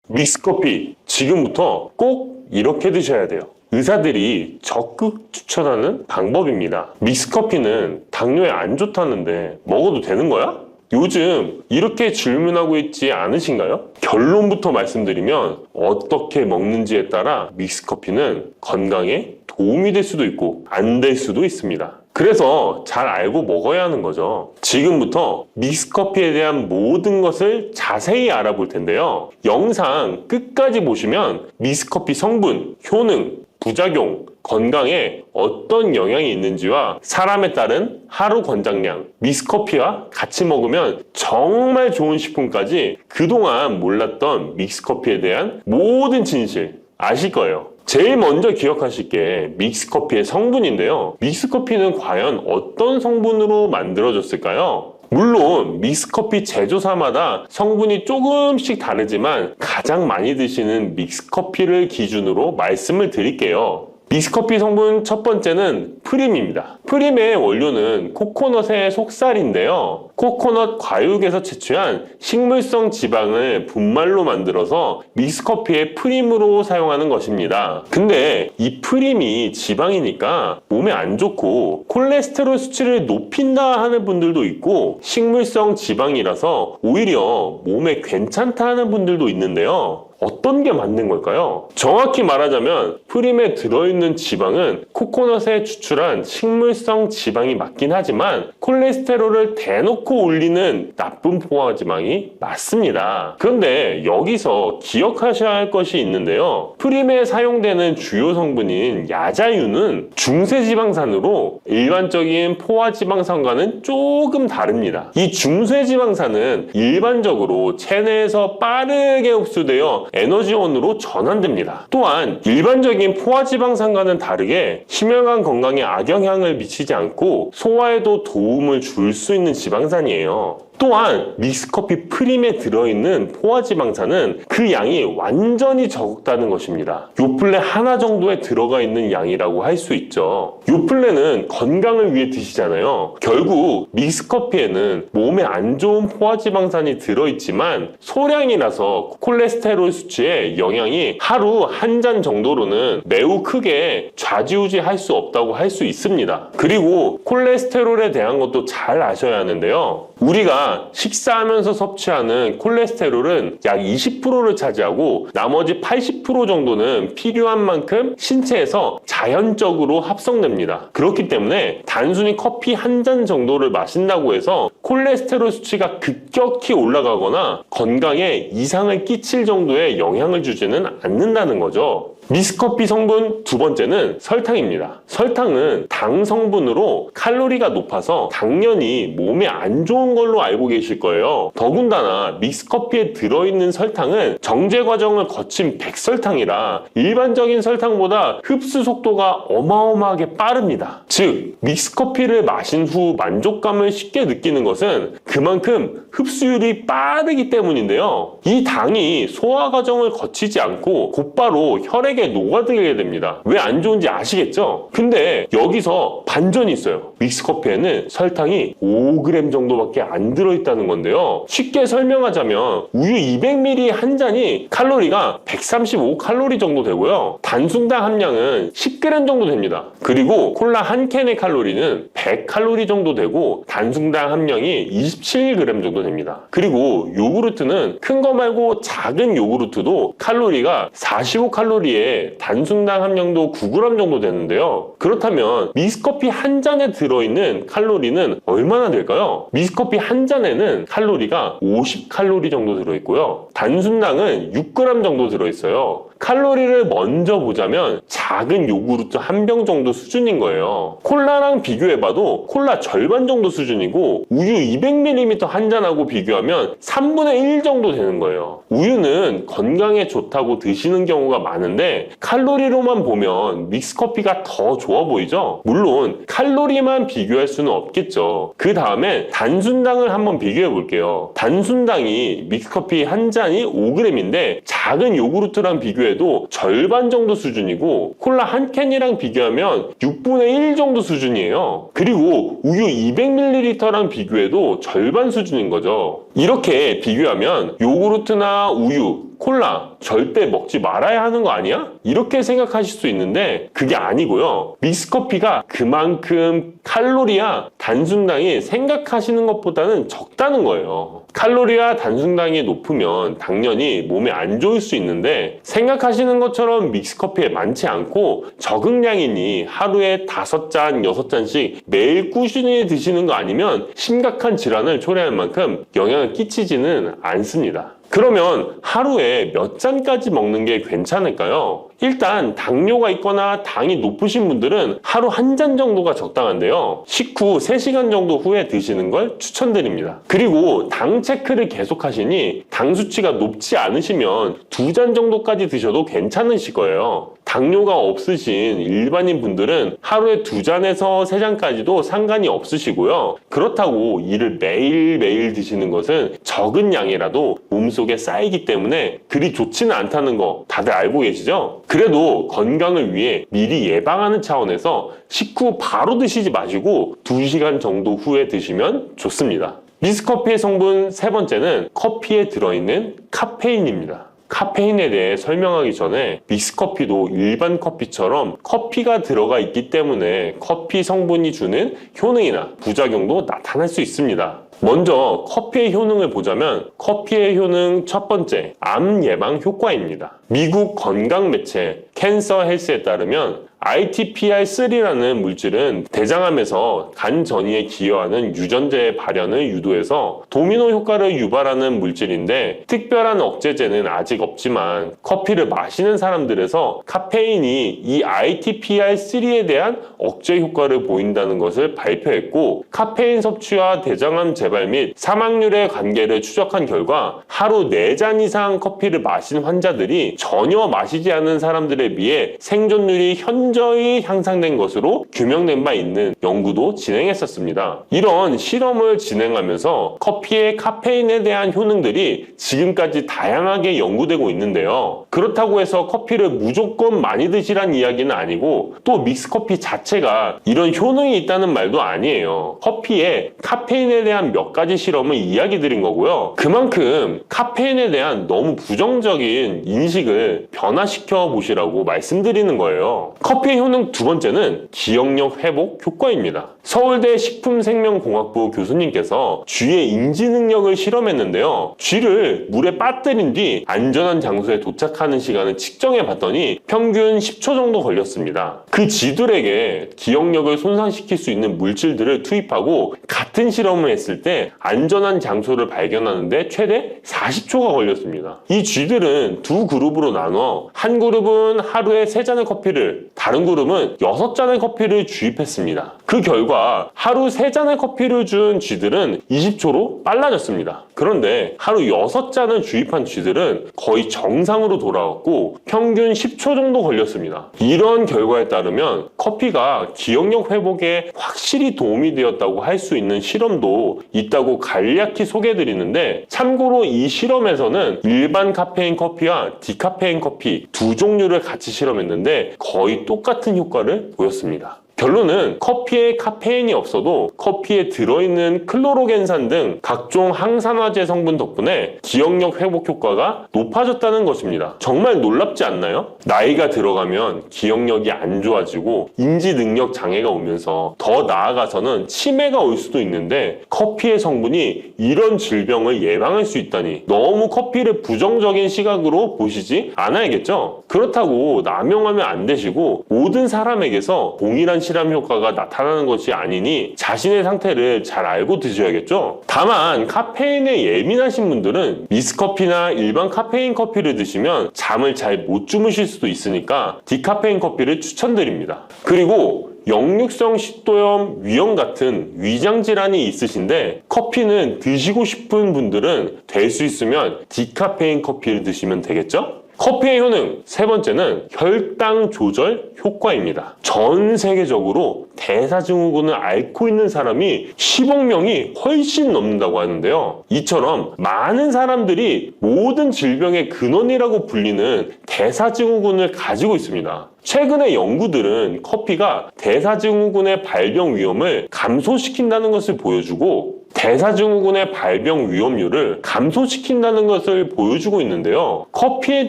믹스커피 지금부터 꼭 이렇게 드셔야 돼요. 의사들이 적극 추천하는 방법입니다. 믹스커피는 당뇨에 안 좋다는데 먹어도 되는 거야? 요즘 이렇게 질문하고 있지 않으신가요? 결론부터 말씀드리면 어떻게 먹는지에 따라 믹스커피는 건강에 도움이 될 수도 있고 안 될 수도 있습니다. 그래서 잘 알고 먹어야 하는 거죠. 지금부터 믹스커피에 대한 모든 것을 자세히 알아볼 텐데요. 영상 끝까지 보시면 믹스커피 성분, 효능, 부작용, 건강에 어떤 영향이 있는지와 사람에 따른 하루 권장량, 믹스커피와 같이 먹으면 정말 좋은 식품까지 그동안 몰랐던 믹스커피에 대한 모든 진실 아실 거예요. 제일 먼저 기억하실 게 믹스커피의 성분인데요. 믹스커피는 과연 어떤 성분으로 만들어졌을까요? 물론 믹스커피 제조사마다 성분이 조금씩 다르지만 가장 많이 드시는 믹스커피를 기준으로 말씀을 드릴게요. 믹스커피 성분 첫 번째는 프림입니다. 프림의 원료는 코코넛의 속살인데요. 코코넛 과육에서 채취한 식물성 지방을 분말로 만들어서 믹스커피의 프림으로 사용하는 것입니다. 근데 이 프림이 지방이니까 몸에 안 좋고 콜레스테롤 수치를 높인다 하는 분들도 있고 식물성 지방이라서 오히려 몸에 괜찮다 하는 분들도 있는데요. 어떤 게 맞는 걸까요? 정확히 말하자면 프림에 들어있는 지방은 코코넛에 추출한 식물성 지방이 맞긴 하지만 콜레스테롤을 대놓고 올리는 나쁜 포화지방이 맞습니다. 그런데 여기서 기억하셔야 할 것이 있는데요. 프림에 사용되는 주요 성분인 야자유는 중세지방산으로 일반적인 포화지방산과는 조금 다릅니다. 이 중세지방산은 일반적으로 체내에서 빠르게 흡수되어 에너지원으로 전환됩니다. 또한 일반적인 포화지방산과는 다르게 심혈관 건강에 악영향을 미치지 않고 소화에도 도움을 줄 수 있는 지방산이에요. 또한 믹스커피 프림에 들어있는 포화지방산은 그 양이 완전히 적다는 것입니다. 요플레 하나 정도에 들어가 있는 양이라고 할 수 있죠. 요플레는 건강을 위해 드시잖아요. 결국 믹스커피에는 몸에 안 좋은 포화지방산이 들어있지만 소량이라서 콜레스테롤 수치에 영향이 하루 한 잔 정도로는 매우 크게 좌지우지할 수 없다고 할 수 있습니다. 그리고 콜레스테롤에 대한 것도 잘 아셔야 하는데요. 우리가 식사하면서 섭취하는 콜레스테롤은 약 20%를 차지하고 나머지 80% 정도는 필요한 만큼 신체에서 자연적으로 합성됩니다. 그렇기 때문에 단순히 커피 한 잔 정도를 마신다고 해서 콜레스테롤 수치가 급격히 올라가거나 건강에 이상을 끼칠 정도의 영향을 주지는 않는다는 거죠. 믹스커피 성분 두 번째는 설탕입니다. 설탕은 당 성분으로 칼로리가 높아서 당연히 몸에 안 좋은 걸로 알고 계실 거예요. 더군다나 믹스커피에 들어있는 설탕은 정제 과정을 거친 백설탕이라 일반적인 설탕보다 흡수 속도가 어마어마하게 빠릅니다. 즉 믹스커피를 마신 후 만족감을 쉽게 느끼는 것은 그만큼 흡수율이 빠르기 때문인데요. 이 당이 소화 과정을 거치지 않고 곧바로 혈액에 녹아들게 됩니다. 왜 안 좋은지 아시겠죠? 근데 여기서 반전이 있어요. 믹스커피에는 설탕이 5g 정도밖에 안 들어있다는 건데요. 쉽게 설명하자면 우유 200ml 한 잔이 칼로리가 135칼로리 정도 되고요. 단순당 함량은 10g 정도 됩니다. 그리고 콜라 한 캔의 칼로리는 100칼로리 정도 되고 단순당 함량이 27g 정도 됩니다. 그리고 요구르트는 큰 거 말고 작은 요구르트도 칼로리가 45칼로리에 단순당 함량도 9g 정도 되는데요. 그렇다면 믹스커피 한 잔에 들어있는 칼로리는 얼마나 될까요? 믹스커피 한 잔에는 칼로리가 50칼로리 정도 들어있고요. 단순당은 6g 정도 들어있어요. 칼로리를 먼저 보자면 작은 요구르트 한 병 정도 수준인 거예요. 콜라랑 비교해봐도 콜라 절반 정도 수준이고 우유 200ml 한 잔하고 비교하면 3분의 1 정도 되는 거예요. 우유는 건강에 좋다고 드시는 경우가 많은데 칼로리로만 보면 믹스커피가 더 좋아 보이죠? 물론 칼로리만 비교할 수는 없겠죠. 그 다음에 단순당을 한번 비교해 볼게요. 단순당이 믹스커피 한 잔이 5g인데 작은 요구르트랑 비교해도 절반 정도 수준이고 콜라 한 캔이랑 비교하면 6분의 1 정도 수준이에요. 그리고 우유 200ml랑 비교해도 절반 수준인 거죠. 이렇게 비교하면 요구르트나 우유, 콜라 절대 먹지 말아야 하는 거 아니야? 이렇게 생각하실 수 있는데 그게 아니고요. 믹스커피가 그만큼 칼로리와 단순당이 생각하시는 것보다는 적다는 거예요. 칼로리와 단순당이 높으면 당연히 몸에 안 좋을 수 있는데 생각하시는 것처럼 믹스커피에 많지 않고 적응량이니 하루에 5잔, 6잔씩 매일 꾸준히 드시는 거 아니면 심각한 질환을 초래할 만큼 영향을 끼치지는 않습니다. 그러면 하루에 몇 잔까지 먹는 게 괜찮을까요? 일단 당뇨가 있거나 당이 높으신 분들은 하루 1잔 정도가 적당한데요. 식후 3시간 정도 후에 드시는 걸 추천드립니다. 그리고 당 체크를 계속 하시니 당 수치가 높지 않으시면 2잔 정도까지 드셔도 괜찮으실 거예요. 당뇨가 없으신 일반인 분들은 하루에 2잔에서 3잔까지도 상관이 없으시고요. 그렇다고 이를 매일매일 드시는 것은 적은 양이라도 몸속에 쌓이기 때문에 그리 좋지는 않다는 거 다들 알고 계시죠? 그래도 건강을 위해 미리 예방하는 차원에서 식후 바로 드시지 마시고 2시간 정도 후에 드시면 좋습니다. 믹스커피의 성분 3번째는 커피에 들어있는 카페인입니다. 카페인에 대해 설명하기 전에 믹스커피도 일반 커피처럼 커피가 들어가 있기 때문에 커피 성분이 주는 효능이나 부작용도 나타날 수 있습니다. 먼저 커피의 효능을 보자면 커피의 효능 첫 번째, 암 예방 효과입니다. 미국 건강 매체 캔서 헬스에 따르면 ITPR3라는 물질은 대장암에서 간 전이에 기여하는 유전자의 발현을 유도해서 도미노 효과를 유발하는 물질인데 특별한 억제제는 아직 없지만 커피를 마시는 사람들에서 카페인이 이 ITPR3에 대한 억제 효과를 보인다는 것을 발표했고 카페인 섭취와 대장암 재발 및 사망률의 관계를 추적한 결과 하루 4잔 이상 커피를 마신 환자들이 전혀 마시지 않은 사람들에 비해 생존율이 현저히 향상된 것으로 규명된 바 있는 연구도 진행했었습니다. 이런 실험을 진행하면서 커피의 카페인에 대한 효능들이 지금까지 다양하게 연구되고 있는데요. 그렇다고 해서 커피를 무조건 많이 드시란 이야기는 아니고 또 믹스커피 자체가 이런 효능이 있다는 말도 아니에요. 커피에 카페인에 대한 몇 가지 실험을 이야기 드린 거고요. 그만큼 카페인에 대한 너무 부정적인 인식을 변화시켜 보시라고 말씀드리는 거예요. 커피의 효능 두 번째는 기억력 회복 효과입니다. 서울대 식품생명공학부 교수님께서 쥐의 인지 능력을 실험했는데요. 쥐를 물에 빠뜨린 뒤 안전한 장소에 도착하는 시간을 측정해 봤더니 평균 10초 정도 걸렸습니다. 그 쥐들에게 기억력을 손상시킬 수 있는 물질들을 투입하고 같은 실험을 했을 때 안전한 장소를 발견하는데 최대 40초가 걸렸습니다. 이 쥐들은 두 그룹으로 나눠 한 그룹은 하루에 3잔의 커피를 다른 그룹은 6잔의 커피를 주입했습니다. 그 결과 하루 3잔의 커피를 준 쥐들은 20초로 빨라졌습니다. 그런데 하루 6잔을 주입한 쥐들은 거의 정상으로 돌아왔고 평균 10초 정도 걸렸습니다. 이런 결과에 따르면 커피가 기억력 회복에 확실히 도움이 되었다고 할 수 있는 실험도 있다고 간략히 소개해드리는데 참고로 이 실험에서는 일반 카페인 커피와 디카페인 커피 두 종류를 같이 실험했는데 거의 똑같은 효과를 보였습니다. 결론은 커피에 카페인이 없어도 커피에 들어있는 클로로겐산 등 각종 항산화제 성분 덕분에 기억력 회복 효과가 높아졌다는 것입니다. 정말 놀랍지 않나요? 나이가 들어가면 기억력이 안 좋아지고 인지 능력 장애가 오면서 더 나아가서는 치매가 올 수도 있는데 커피의 성분이 이런 질병을 예방할 수 있다니 너무 커피를 부정적인 시각으로 보시지 않아야겠죠? 그렇다고 남용하면 안 되시고 모든 사람에게서 동일한 실험 효과가 나타나는 것이 아니니 자신의 상태를 잘 알고 드셔야겠죠? 다만 카페인에 예민하신 분들은 믹스커피나 일반 카페인 커피를 드시면 잠을 잘 못 주무실 수도 있으니까 디카페인 커피를 추천드립니다. 그리고 역류성 식도염, 위염 같은 위장 질환이 있으신데 커피는 드시고 싶은 분들은 될 수 있으면 디카페인 커피를 드시면 되겠죠? 커피의 효능 세 번째는 혈당 조절 효과입니다. 전 세계적으로 대사증후군을 앓고 있는 사람이 10억 명이 훨씬 넘는다고 하는데요. 이처럼 많은 사람들이 모든 질병의 근원이라고 불리는 대사증후군을 가지고 있습니다. 최근의 연구들은 커피가 대사증후군의 발병 위험을 감소시킨다는 것을 보여주고 대사증후군의 발병 위험률을 감소시킨다는 것을 보여주고 있는데요. 커피에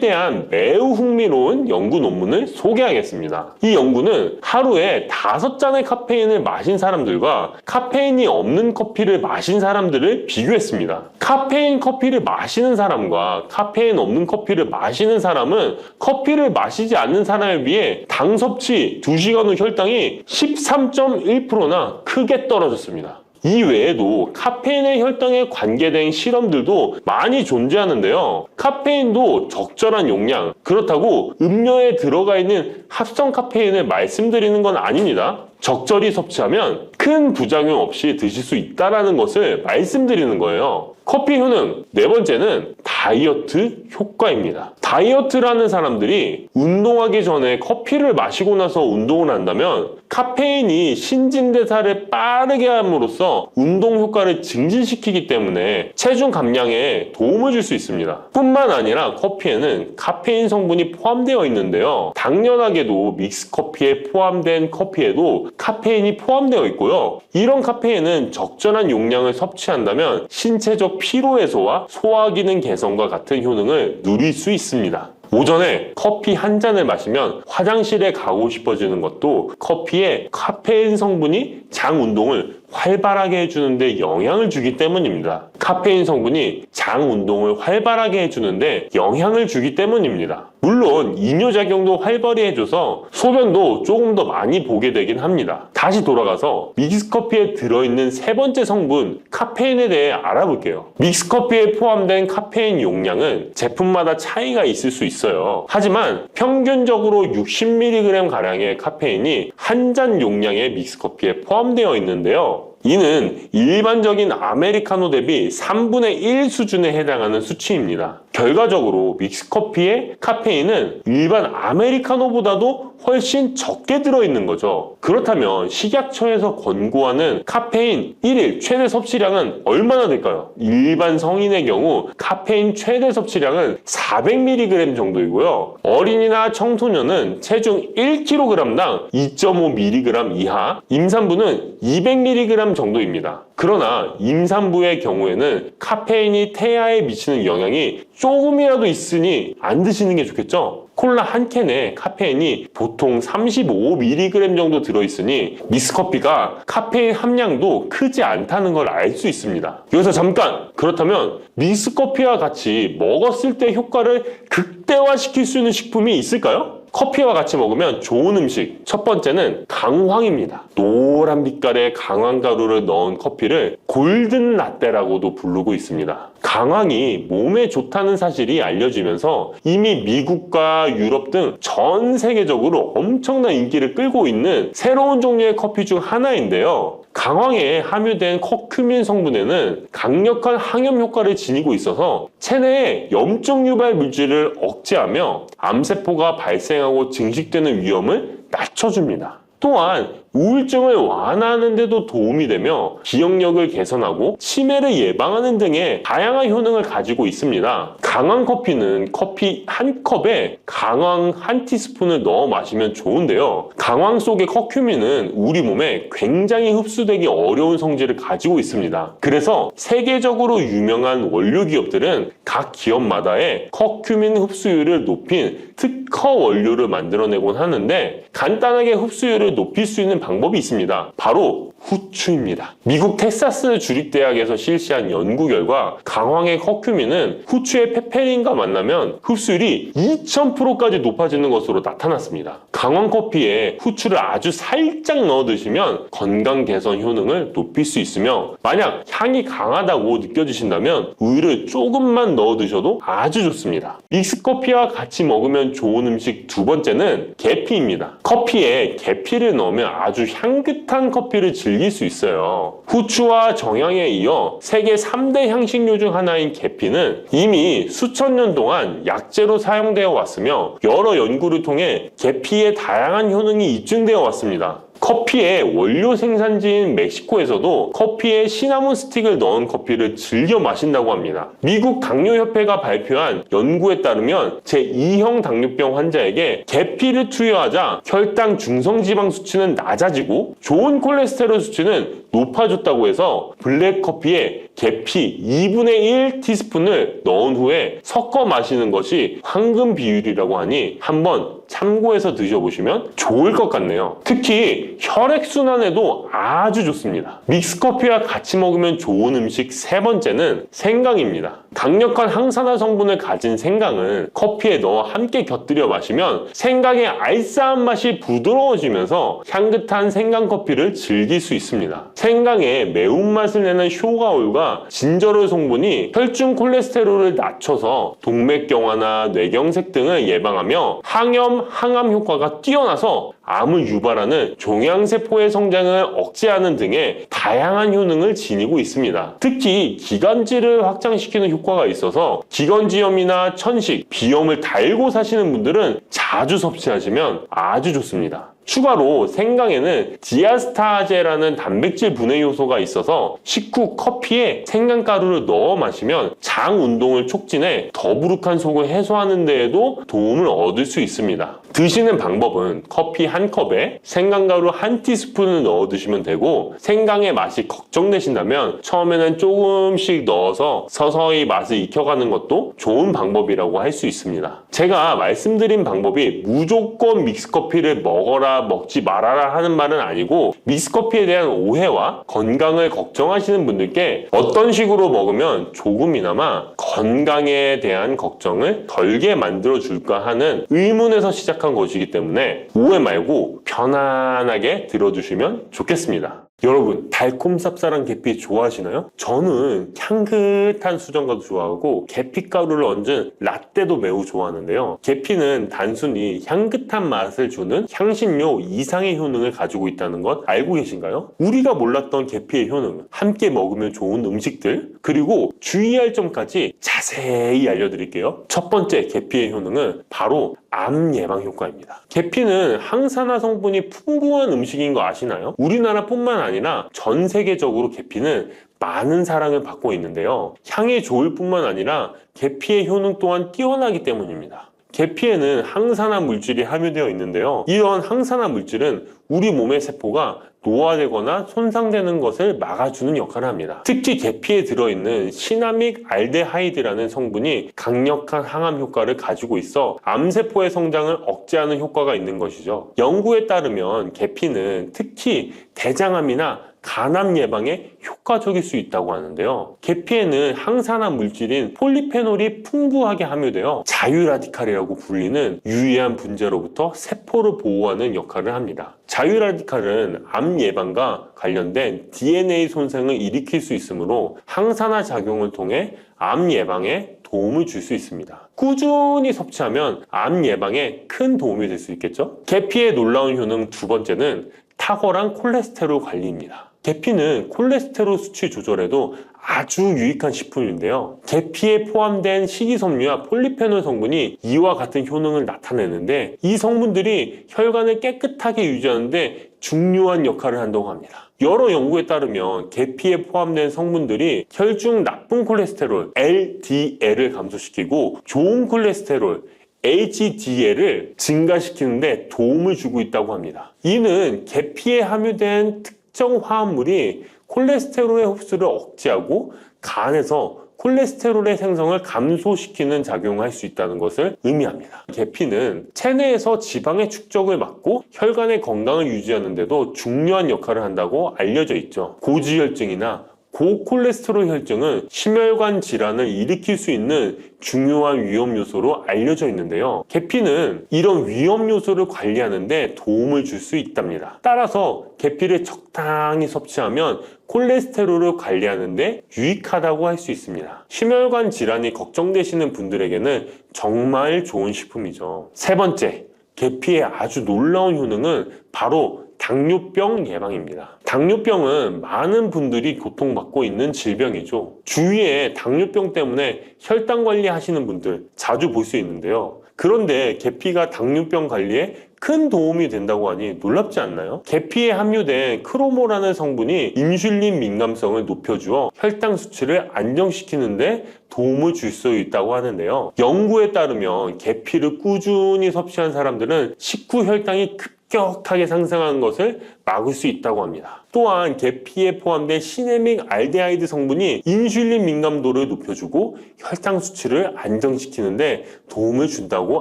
대한 매우 흥미로운 연구 논문을 소개하겠습니다. 이 연구는 하루에 5잔의 카페인을 마신 사람들과 카페인이 없는 커피를 마신 사람들을 비교했습니다. 카페인 커피를 마시는 사람과 카페인 없는 커피를 마시는 사람은 커피를 마시지 않는 사람에 비해 당 섭취 2시간 후 혈당이 13.1%나 크게 떨어졌습니다. 이 외에도 카페인의 혈당에 관계된 실험들도 많이 존재하는데요. 카페인도 적절한 용량, 그렇다고 음료에 들어가 있는 합성 카페인을 말씀드리는 건 아닙니다. 적절히 섭취하면 큰 부작용 없이 드실 수 있다는 것을 말씀드리는 거예요. 커피 효능, 네 번째는 다이어트 효과입니다. 다이어트라는 사람들이 운동하기 전에 커피를 마시고 나서 운동을 한다면 카페인이 신진대사를 빠르게 함으로써 운동 효과를 증진시키기 때문에 체중 감량에 도움을 줄 수 있습니다. 뿐만 아니라 커피에는 카페인 성분이 포함되어 있는데요. 당연하게도 믹스커피에 포함된 커피에도 카페인이 포함되어 있고요. 이런 카페인은 적절한 용량을 섭취한다면 신체적 피로 해소와 소화기능 개선과 같은 효능을 누릴 수 있습니다. 오전에 커피 한 잔을 마시면 화장실에 가고 싶어지는 것도 커피에 카페인 성분이 장 운동을 활발하게 해주는데 영향을 주기 때문입니다. 카페인 성분이 장 운동을 활발하게 해주는데 영향을 주기 때문입니다. 물론 이뇨작용도 활발히 해줘서 소변도 조금 더 많이 보게 되긴 합니다. 다시 돌아가서 믹스커피에 들어있는 세 번째 성분 카페인에 대해 알아볼게요. 믹스커피에 포함된 카페인 용량은 제품마다 차이가 있을 수 있어요. 하지만 평균적으로 60mg가량의 카페인이 한 잔 용량의 믹스커피에 포함되어 있는데요. 이는 일반적인 아메리카노 대비 3분의 1 수준에 해당하는 수치입니다. 결과적으로 믹스커피의 카페인은 일반 아메리카노보다도 훨씬 적게 들어있는 거죠. 그렇다면 식약처에서 권고하는 카페인 1일 최대 섭취량은 얼마나 될까요? 일반 성인의 경우 카페인 최대 섭취량은 400mg 정도이고요. 어린이나 청소년은 체중 1kg당 2.5mg 이하, 임산부는 200mg 정도입니다. 그러나 임산부의 경우에는 카페인이 태아에 미치는 영향이 조금이라도 있으니 안 드시는 게 좋겠죠? 콜라 한 캔에 카페인이 보통 35mg 정도 들어있으니 믹스커피가 카페인 함량도 크지 않다는 걸 알 수 있습니다. 여기서 잠깐! 그렇다면 믹스커피와 같이 먹었을 때 효과를 극대화시킬 수 있는 식품이 있을까요? 커피와 같이 먹으면 좋은 음식, 첫 번째는 강황입니다. 노란 빛깔의 강황가루를 넣은 커피를 골든 라떼라고도 부르고 있습니다. 강황이 몸에 좋다는 사실이 알려지면서 이미 미국과 유럽 등 전 세계적으로 엄청난 인기를 끌고 있는 새로운 종류의 커피 중 하나인데요. 강황에 함유된 커큐민 성분에는 강력한 항염 효과를 지니고 있어서 체내의 염증 유발 물질을 억제하며 암세포가 발생하고 증식되는 위험을 낮춰줍니다. 또한 우울증을 완화하는 데도 도움이 되며 기억력을 개선하고 치매를 예방하는 등의 다양한 효능을 가지고 있습니다. 강황 커피는 커피 한 컵에 강황 한 티스푼을 넣어 마시면 좋은데요. 강황 속의 커큐민은 우리 몸에 굉장히 흡수되기 어려운 성질을 가지고 있습니다. 그래서 세계적으로 유명한 원료 기업들은 각 기업마다의 커큐민 흡수율을 높인 특허 원료를 만들어내곤 하는데 간단하게 흡수율을 높일 수 있는 방법이 있습니다. 바로 후추입니다. 미국 텍사스 주립대학에서 실시한 연구 결과 강황의 커큐민은 후추의 페페린과 만나면 흡수율이 2000%까지 높아지는 것으로 나타났습니다. 강황 커피에 후추를 아주 살짝 넣어 드시면 건강 개선 효능을 높일 수 있으며 만약 향이 강하다고 느껴지신다면 우유를 조금만 넣어 드셔도 아주 좋습니다. 믹스커피와 같이 먹으면 좋은 음식 두 번째는 계피입니다. 커피에 계피를 넣으면 아주 향긋한 커피를 즐길 수 있어요. 후추와 정향에 이어 세계 3대 향신료 중 하나인 계피는 이미 수천 년 동안 약재로 사용되어 왔으며 여러 연구를 통해 계피의 다양한 효능이 입증되어 왔습니다. 커피의 원료 생산지인 멕시코에서도 커피에 시나몬 스틱을 넣은 커피를 즐겨 마신다고 합니다. 미국 당뇨협회가 발표한 연구에 따르면 제2형 당뇨병 환자에게 계피를 투여하자 혈당 중성지방 수치는 낮아지고 좋은 콜레스테롤 수치는 높아졌다고 해서 블랙커피에 계피 2분의 1 티스푼을 넣은 후에 섞어 마시는 것이 황금 비율이라고 하니 한번 참고해서 드셔보시면 좋을 것 같네요. 특히 혈액순환에도 아주 좋습니다. 믹스커피와 같이 먹으면 좋은 음식 세 번째는 생강입니다. 강력한 항산화 성분을 가진 생강을 커피에 넣어 함께 곁들여 마시면 생강의 알싸한 맛이 부드러워지면서 향긋한 생강커피를 즐길 수 있습니다. 생강의 매운맛을 내는 쇼가올과 진저롤 성분이 혈중 콜레스테롤을 낮춰서 동맥경화나 뇌경색 등을 예방하며 항염, 항암 효과가 뛰어나서 암을 유발하는 종양세포의 성장을 억제하는 등의 다양한 효능을 지니고 있습니다. 특히 기관지를 확장시키는 효과가 있어서 기관지염이나 천식, 비염을 달고 사시는 분들은 자주 섭취하시면 아주 좋습니다. 추가로 생강에는 디아스타제라는 단백질 분해 요소가 있어서 식후 커피에 생강가루를 넣어 마시면 장 운동을 촉진해 더부룩한 속을 해소하는 데에도 도움을 얻을 수 있습니다. 드시는 방법은 커피 한 컵에 생강가루 한 티스푼을 넣어 드시면 되고, 생강의 맛이 걱정되신다면 처음에는 조금씩 넣어서 서서히 맛을 익혀가는 것도 좋은 방법이라고 할 수 있습니다. 제가 말씀드린 방법이 무조건 믹스커피를 먹어라 먹지 말아라 하는 말은 아니고, 믹스커피에 대한 오해와 건강을 걱정하시는 분들께 어떤 식으로 먹으면 조금이나마 건강에 대한 걱정을 덜게 만들어 줄까 하는 의문에서 시작한 것이기 때문에 오해 말고 편안하게 들어주시면 좋겠습니다. 여러분, 달콤 쌉쌀한 계피 좋아하시나요? 저는 향긋한 수정과도 좋아하고 계피가루를 얹은 라떼도 매우 좋아하는데요. 계피는 단순히 향긋한 맛을 주는 향신료 이상의 효능을 가지고 있다는 것 알고 계신가요? 우리가 몰랐던 계피의 효능, 함께 먹으면 좋은 음식들, 그리고 주의할 점까지 자세히 알려드릴게요. 첫 번째 계피의 효능은 바로 암 예방 효과입니다. 계피는 항산화 성분이 풍부한 음식인 거 아시나요? 우리나라뿐만 아니라 전 세계적으로 계피는 많은 사랑을 받고 있는데요. 향이 좋을 뿐만 아니라 계피의 효능 또한 뛰어나기 때문입니다. 계피에는 항산화 물질이 함유되어 있는데요. 이런 항산화 물질은 우리 몸의 세포가 노화되거나 손상되는 것을 막아주는 역할을 합니다. 특히 계피에 들어있는 시나믹 알데하이드라는 성분이 강력한 항암 효과를 가지고 있어 암세포의 성장을 억제하는 효과가 있는 것이죠. 연구에 따르면 계피는 특히 대장암이나 간암 예방에 효과적일 수 있다고 하는데요. 계피에는 항산화 물질인 폴리페놀이 풍부하게 함유되어 자유라디칼이라고 불리는 유해한 분자로부터 세포를 보호하는 역할을 합니다. 자유라디칼은 암 예방과 관련된 DNA 손상을 일으킬 수 있으므로 항산화 작용을 통해 암 예방에 도움을 줄 수 있습니다. 꾸준히 섭취하면 암 예방에 큰 도움이 될 수 있겠죠? 계피의 놀라운 효능 두 번째는 탁월한 콜레스테롤 관리입니다. 계피는 콜레스테롤 수치 조절에도 아주 유익한 식품인데요. 계피에 포함된 식이섬유와 폴리페놀 성분이 이와 같은 효능을 나타내는데, 이 성분들이 혈관을 깨끗하게 유지하는데 중요한 역할을 한다고 합니다. 여러 연구에 따르면 계피에 포함된 성분들이 혈중 나쁜 콜레스테롤 LDL을 감소시키고 좋은 콜레스테롤 HDL을 증가시키는데 도움을 주고 있다고 합니다. 이는 계피에 함유된 특정 화합물이 콜레스테롤의 흡수를 억제하고 간에서 콜레스테롤의 생성을 감소시키는 작용을 할 수 있다는 것을 의미합니다. 계피는 체내에서 지방의 축적을 막고 혈관의 건강을 유지하는 데도 중요한 역할을 한다고 알려져 있죠. 고지혈증이나 고콜레스테롤 혈증은 심혈관 질환을 일으킬 수 있는 중요한 위험 요소로 알려져 있는데요. 계피는 이런 위험 요소를 관리하는 데 도움을 줄 수 있답니다. 따라서 계피를 적당히 섭취하면 콜레스테롤을 관리하는 데 유익하다고 할 수 있습니다. 심혈관 질환이 걱정되시는 분들에게는 정말 좋은 식품이죠. 세 번째, 계피의 아주 놀라운 효능은 바로 당뇨병 예방입니다. 당뇨병은 많은 분들이 고통받고 있는 질병이죠. 주위에 당뇨병 때문에 혈당 관리하시는 분들 자주 볼 수 있는데요. 그런데 계피가 당뇨병 관리에 큰 도움이 된다고 하니 놀랍지 않나요? 계피에 함유된 크로모라는 성분이 인슐린 민감성을 높여주어 혈당 수치를 안정시키는데 도움을 줄 수 있다고 하는데요. 연구에 따르면 계피를 꾸준히 섭취한 사람들은 식후 혈당이 급격하게 상승한 것을 막을 수 있다고 합니다. 또한 계피에 포함된 시네믹 알데하이드 성분이 인슐린 민감도를 높여주고 혈당 수치를 안정시키는데 도움을 준다고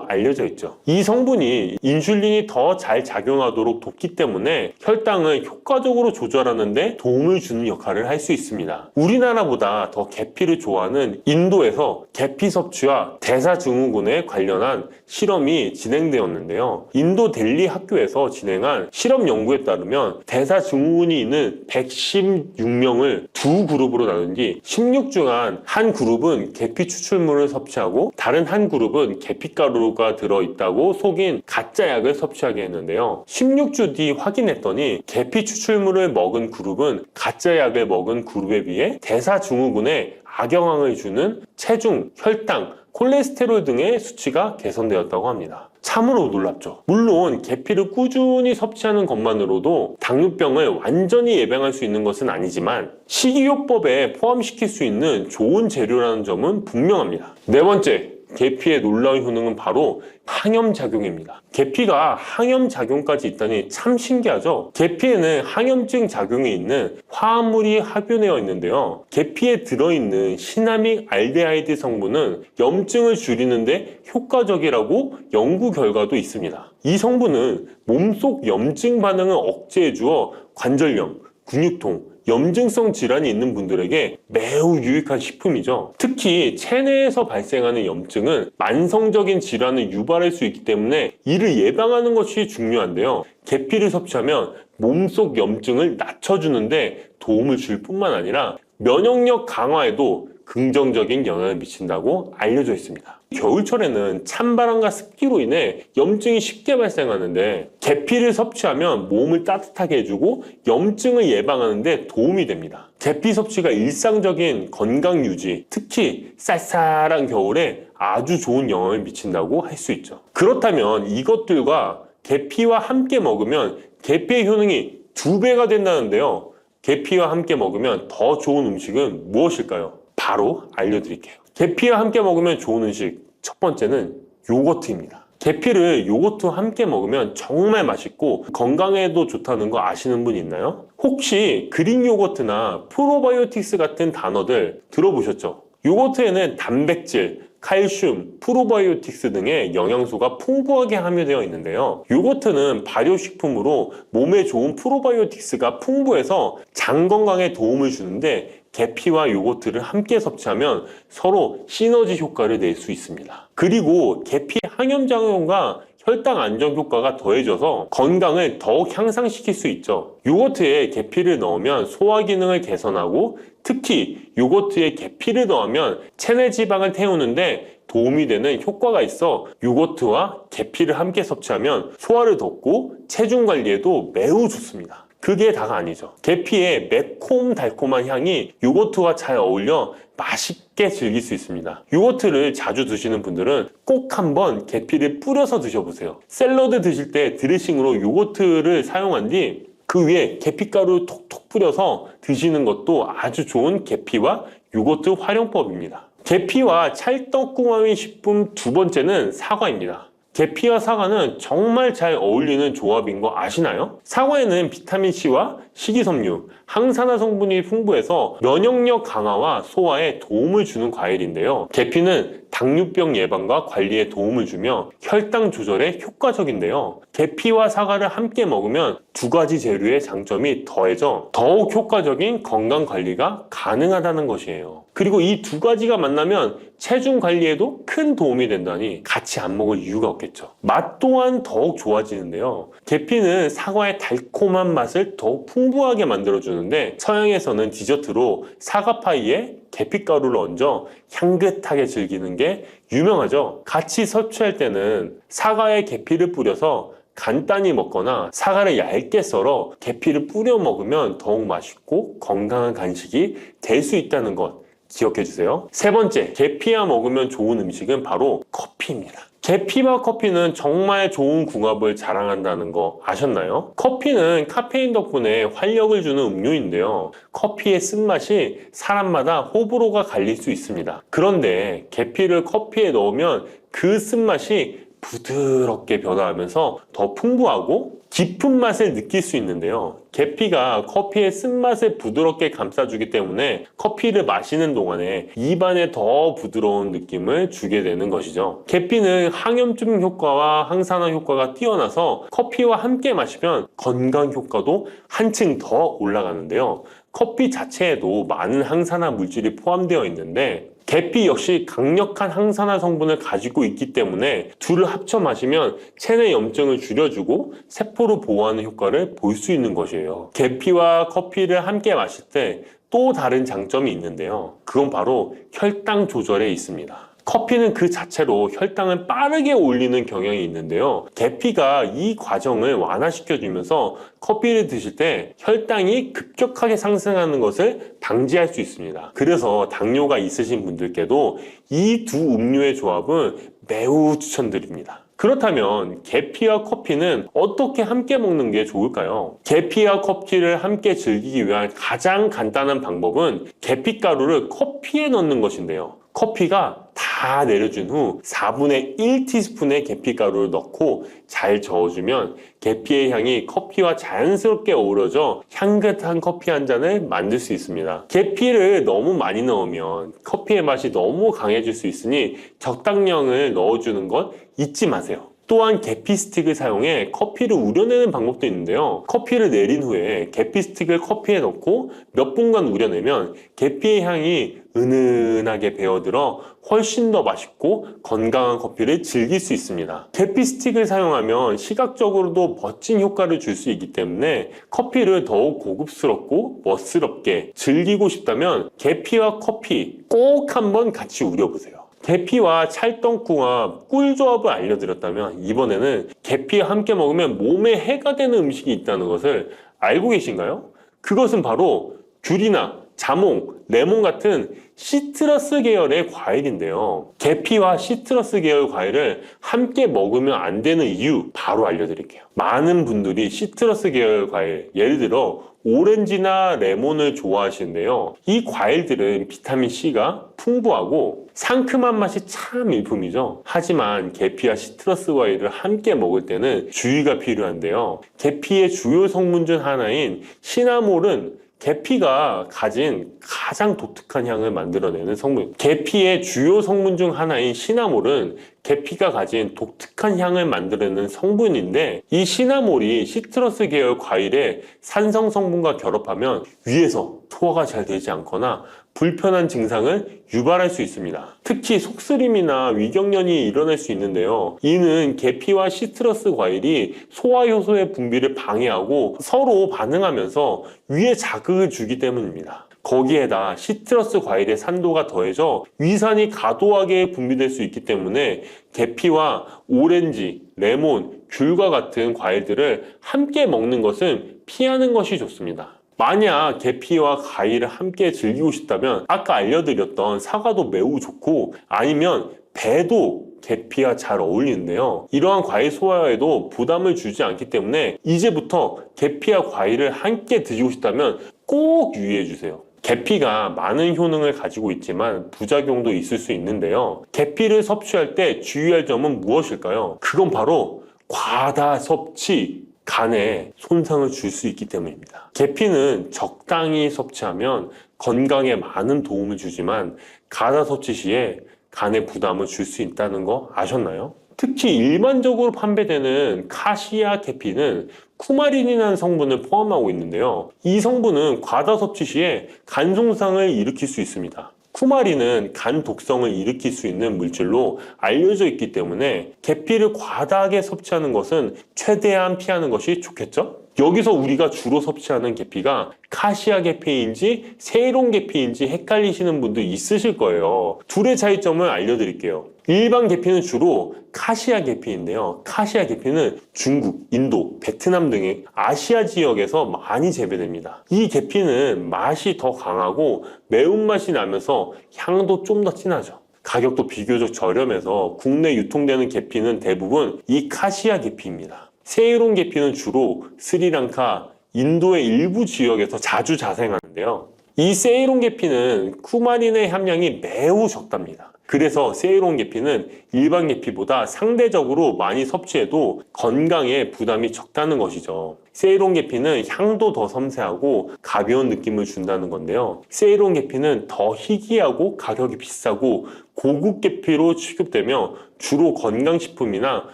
알려져 있죠. 이 성분이 인슐린이 더 잘 작용하도록 돕기 때문에 혈당을 효과적으로 조절하는데 도움을 주는 역할을 할 수 있습니다. 우리나라보다 더 계피를 좋아하는 인도에서 계피 섭취와 대사증후군에 관련한 실험이 진행되었는데요. 인도 델리 학교에서 진행한 실험 연구에 따르면 대사증후군이 있는 116명을 두 그룹으로 나눈 뒤 16주간 한 그룹은 계피 추출물을 섭취하고 다른 한 그룹은 계피가루가 들어있다고 속인 가짜 약을 섭취하게 했는데요. 16주 뒤 확인했더니 계피 추출물을 먹은 그룹은 가짜 약을 먹은 그룹에 비해 대사증후군에 악영향을 주는 체중, 혈당, 콜레스테롤 등의 수치가 개선되었다고 합니다. 참으로 놀랍죠. 물론 계피를 꾸준히 섭취하는 것만으로도 당뇨병을 완전히 예방할 수 있는 것은 아니지만 식이요법에 포함시킬 수 있는 좋은 재료라는 점은 분명합니다. 네 번째, 계피의 놀라운 효능은 바로 항염작용입니다. 계피가 항염작용까지 있다니 참 신기하죠? 계피에는 항염증 작용이 있는 화합물이 함유되어 있는데요. 계피에 들어있는 시나믹 알데하이드 성분은 염증을 줄이는데 효과적이라고 연구 결과도 있습니다. 이 성분은 몸속 염증 반응을 억제해 주어 관절염, 근육통, 염증성 질환이 있는 분들에게 매우 유익한 식품이죠. 특히 체내에서 발생하는 염증은 만성적인 질환을 유발할 수 있기 때문에 이를 예방하는 것이 중요한데요. 계피를 섭취하면 몸속 염증을 낮춰주는데 도움을 줄 뿐만 아니라 면역력 강화에도 긍정적인 영향을 미친다고 알려져 있습니다. 겨울철에는 찬바람과 습기로 인해 염증이 쉽게 발생하는데 계피를 섭취하면 몸을 따뜻하게 해주고 염증을 예방하는 데 도움이 됩니다. 계피 섭취가 일상적인 건강 유지, 특히 쌀쌀한 겨울에 아주 좋은 영향을 미친다고 할 수 있죠. 그렇다면 이것들과 계피와 함께 먹으면 계피의 효능이 2배가 된다는데요. 계피와 함께 먹으면 더 좋은 음식은 무엇일까요? 바로 알려드릴게요. 계피와 함께 먹으면 좋은 음식, 첫 번째는 요거트입니다. 계피를 요거트와 함께 먹으면 정말 맛있고 건강에도 좋다는 거 아시는 분 있나요? 혹시 그릭 요거트나 프로바이오틱스 같은 단어들 들어보셨죠? 요거트에는 단백질, 칼슘, 프로바이오틱스 등의 영양소가 풍부하게 함유되어 있는데요. 요거트는 발효식품으로 몸에 좋은 프로바이오틱스가 풍부해서 장 건강에 도움을 주는데 계피와 요거트를 함께 섭취하면 서로 시너지 효과를 낼 수 있습니다. 그리고 계피 항염작용과 혈당 안정 효과가 더해져서 건강을 더욱 향상시킬 수 있죠. 요거트에 계피를 넣으면 소화 기능을 개선하고 특히 요거트에 계피를 넣으면 체내 지방을 태우는데 도움이 되는 효과가 있어 요거트와 계피를 함께 섭취하면 소화를 돋고 체중 관리에도 매우 좋습니다. 그게 다가 아니죠. 계피의 매콤달콤한 향이 요거트와 잘 어울려 맛있게 즐길 수 있습니다. 요거트를 자주 드시는 분들은 꼭 한번 계피를 뿌려서 드셔보세요. 샐러드 드실 때 드레싱으로 요거트를 사용한 뒤 그 위에 계피가루 톡톡 뿌려서 드시는 것도 아주 좋은 계피와 요거트 활용법입니다. 계피와 찰떡궁합인 식품 두 번째는 사과입니다. 계피와 사과는 정말 잘 어울리는 조합인 거 아시나요? 사과에는 비타민C와 식이섬유, 항산화 성분이 풍부해서 면역력 강화와 소화에 도움을 주는 과일인데요. 계피는 당뇨병 예방과 관리에 도움을 주며 혈당 조절에 효과적인데요. 계피와 사과를 함께 먹으면 두 가지 재료의 장점이 더해져 더욱 효과적인 건강 관리가 가능하다는 것이에요. 그리고 이 두 가지가 만나면 체중 관리에도 큰 도움이 된다니 같이 안 먹을 이유가 없겠죠. 맛 또한 더욱 좋아지는데요. 계피는 사과의 달콤한 맛을 더욱 풍부하게 만들어주는데 서양에서는 디저트로 사과파이에 계피가루를 얹어 향긋하게 즐기는 게 유명하죠. 같이 섭취할 때는 사과에 계피를 뿌려서 간단히 먹거나 사과를 얇게 썰어 계피를 뿌려 먹으면 더욱 맛있고 건강한 간식이 될 수 있다는 것 기억해 주세요. 세 번째, 계피와 먹으면 좋은 음식은 바로 커피입니다. 계피와 커피는 정말 좋은 궁합을 자랑한다는 거 아셨나요? 커피는 카페인 덕분에 활력을 주는 음료인데요. 커피의 쓴맛이 사람마다 호불호가 갈릴 수 있습니다. 그런데 계피를 커피에 넣으면 그 쓴맛이 부드럽게 변화하면서 더 풍부하고 깊은 맛을 느낄 수 있는데요. 계피가 커피의 쓴맛을 부드럽게 감싸주기 때문에 커피를 마시는 동안에 입안에 더 부드러운 느낌을 주게 되는 것이죠. 계피는 항염증 효과와 항산화 효과가 뛰어나서 커피와 함께 마시면 건강 효과도 한층 더 올라가는데요. 커피 자체에도 많은 항산화 물질이 포함되어 있는데 계피 역시 강력한 항산화 성분을 가지고 있기 때문에 둘을 합쳐 마시면 체내 염증을 줄여주고 세포를 보호하는 효과를 볼 수 있는 것이에요. 계피와 커피를 함께 마실 때 또 다른 장점이 있는데요. 그건 바로 혈당 조절에 있습니다. 커피는 그 자체로 혈당을 빠르게 올리는 경향이 있는데요. 계피가 이 과정을 완화시켜주면서 커피를 드실 때 혈당이 급격하게 상승하는 것을 방지할 수 있습니다. 그래서 당뇨가 있으신 분들께도 이 두 음료의 조합은 매우 추천드립니다. 그렇다면 계피와 커피는 어떻게 함께 먹는 게 좋을까요? 계피와 커피를 함께 즐기기 위한 가장 간단한 방법은 계피가루를 커피에 넣는 것인데요. 커피가 다 내려준 후 4분의 1티스푼의 계피가루를 넣고 잘 저어주면 계피의 향이 커피와 자연스럽게 어우러져 향긋한 커피 한 잔을 만들 수 있습니다. 계피를 너무 많이 넣으면 커피의 맛이 너무 강해질 수 있으니 적당량을 넣어주는 것 잊지 마세요. 또한 계피 스틱을 사용해 커피를 우려내는 방법도 있는데요. 커피를 내린 후에 계피 스틱을 커피에 넣고 몇 분간 우려내면 계피의 향이 은은하게 배어들어 훨씬 더 맛있고 건강한 커피를 즐길 수 있습니다. 계피 스틱을 사용하면 시각적으로도 멋진 효과를 줄 수 있기 때문에 커피를 더욱 고급스럽고 멋스럽게 즐기고 싶다면 계피와 커피 꼭 한번 같이 우려보세요. 계피와 찰떡궁합 꿀조합을 알려드렸다면 이번에는 계피와 함께 먹으면 몸에 해가 되는 음식이 있다는 것을 알고 계신가요? 그것은 바로 귤이나 자몽, 레몬 같은 시트러스 계열의 과일인데요. 계피와 시트러스 계열 과일을 함께 먹으면 안 되는 이유 바로 알려드릴게요. 많은 분들이 시트러스 계열 과일, 예를 들어 오렌지나 레몬을 좋아하시는데요. 이 과일들은 비타민C가 풍부하고 상큼한 맛이 참 일품이죠. 하지만 계피와 시트러스 과일을 함께 먹을 때는 주의가 필요한데요. 계피의 주요 성분 중 하나인 시나몰은 계피가 가진 가장 독특한 향을 만들어내는 성분. 계피의 주요 성분 중 하나인 시나몰은 계피가 가진 독특한 향을 만들어내는 성분인데 이 시나몰이 시트러스 계열 과일의 산성 성분과 결합하면 위에서 소화가 잘 되지 않거나 불편한 증상을 유발할 수 있습니다. 특히 속쓰림이나 위경련이 일어날 수 있는데요. 이는 계피와 시트러스 과일이 소화효소의 분비를 방해하고 서로 반응하면서 위에 자극을 주기 때문입니다. 거기에다 시트러스 과일의 산도가 더해져 위산이 과도하게 분비될 수 있기 때문에 계피와 오렌지, 레몬, 귤과 같은 과일들을 함께 먹는 것은 피하는 것이 좋습니다. 만약 계피와 과일을 함께 즐기고 싶다면 아까 알려드렸던 사과도 매우 좋고 아니면 배도 계피와 잘 어울리는데요. 이러한 과일 소화에도 부담을 주지 않기 때문에 이제부터 계피와 과일을 함께 드시고 싶다면 꼭 유의해 주세요. 계피가 많은 효능을 가지고 있지만 부작용도 있을 수 있는데요. 계피를 섭취할 때 주의할 점은 무엇일까요? 그건 바로 과다 섭취, 간에 손상을 줄 수 있기 때문입니다. 계피는 적당히 섭취하면 건강에 많은 도움을 주지만 과다 섭취 시에 간에 부담을 줄 수 있다는 거 아셨나요? 특히 일반적으로 판매되는 카시아 계피는 쿠마린이라는 성분을 포함하고 있는데요. 이 성분은 과다 섭취 시에 간 손상을 일으킬 수 있습니다. 쿠마린은 간 독성을 일으킬 수 있는 물질로 알려져 있기 때문에 계피를 과다하게 섭취하는 것은 최대한 피하는 것이 좋겠죠? 여기서 우리가 주로 섭취하는 계피가 카시아 계피인지 세이론 계피인지 헷갈리시는 분도 있으실 거예요. 둘의 차이점을 알려드릴게요. 일반 계피는 주로 카시아 계피인데요. 카시아 계피는 중국, 인도, 베트남 등의 아시아 지역에서 많이 재배됩니다. 이 계피는 맛이 더 강하고 매운맛이 나면서 향도 좀 더 진하죠. 가격도 비교적 저렴해서 국내 유통되는 계피는 대부분 이 카시아 계피입니다. 세이론 계피는 주로 스리랑카, 인도의 일부 지역에서 자주 자생하는데요. 이 세이론 계피는 쿠마린의 함량이 매우 적답니다. 그래서 세이론 계피는 일반 계피보다 상대적으로 많이 섭취해도 건강에 부담이 적다는 것이죠. 세이론 계피는 향도 더 섬세하고 가벼운 느낌을 준다는 건데요. 세이론 계피는 더 희귀하고 가격이 비싸고 고급 계피로 취급되며 주로 건강식품이나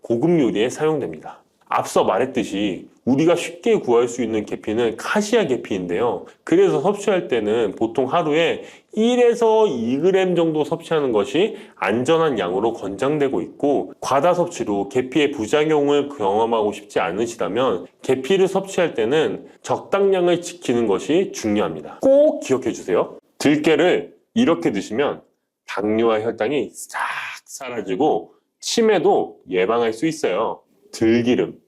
고급 요리에 사용됩니다. 앞서 말했듯이 우리가 쉽게 구할 수 있는 계피는 카시아 계피인데요. 그래서 섭취할 때는 보통 하루에 1에서 2g 정도 섭취하는 것이 안전한 양으로 권장되고 있고, 과다 섭취로 계피의 부작용을 경험하고 싶지 않으시다면 계피를 섭취할 때는 적당량을 지키는 것이 중요합니다. 꼭 기억해 주세요. 들깨를 이렇게 드시면 당뇨와 혈당이 싹 사라지고 치매도 예방할 수 있어요. 들기름.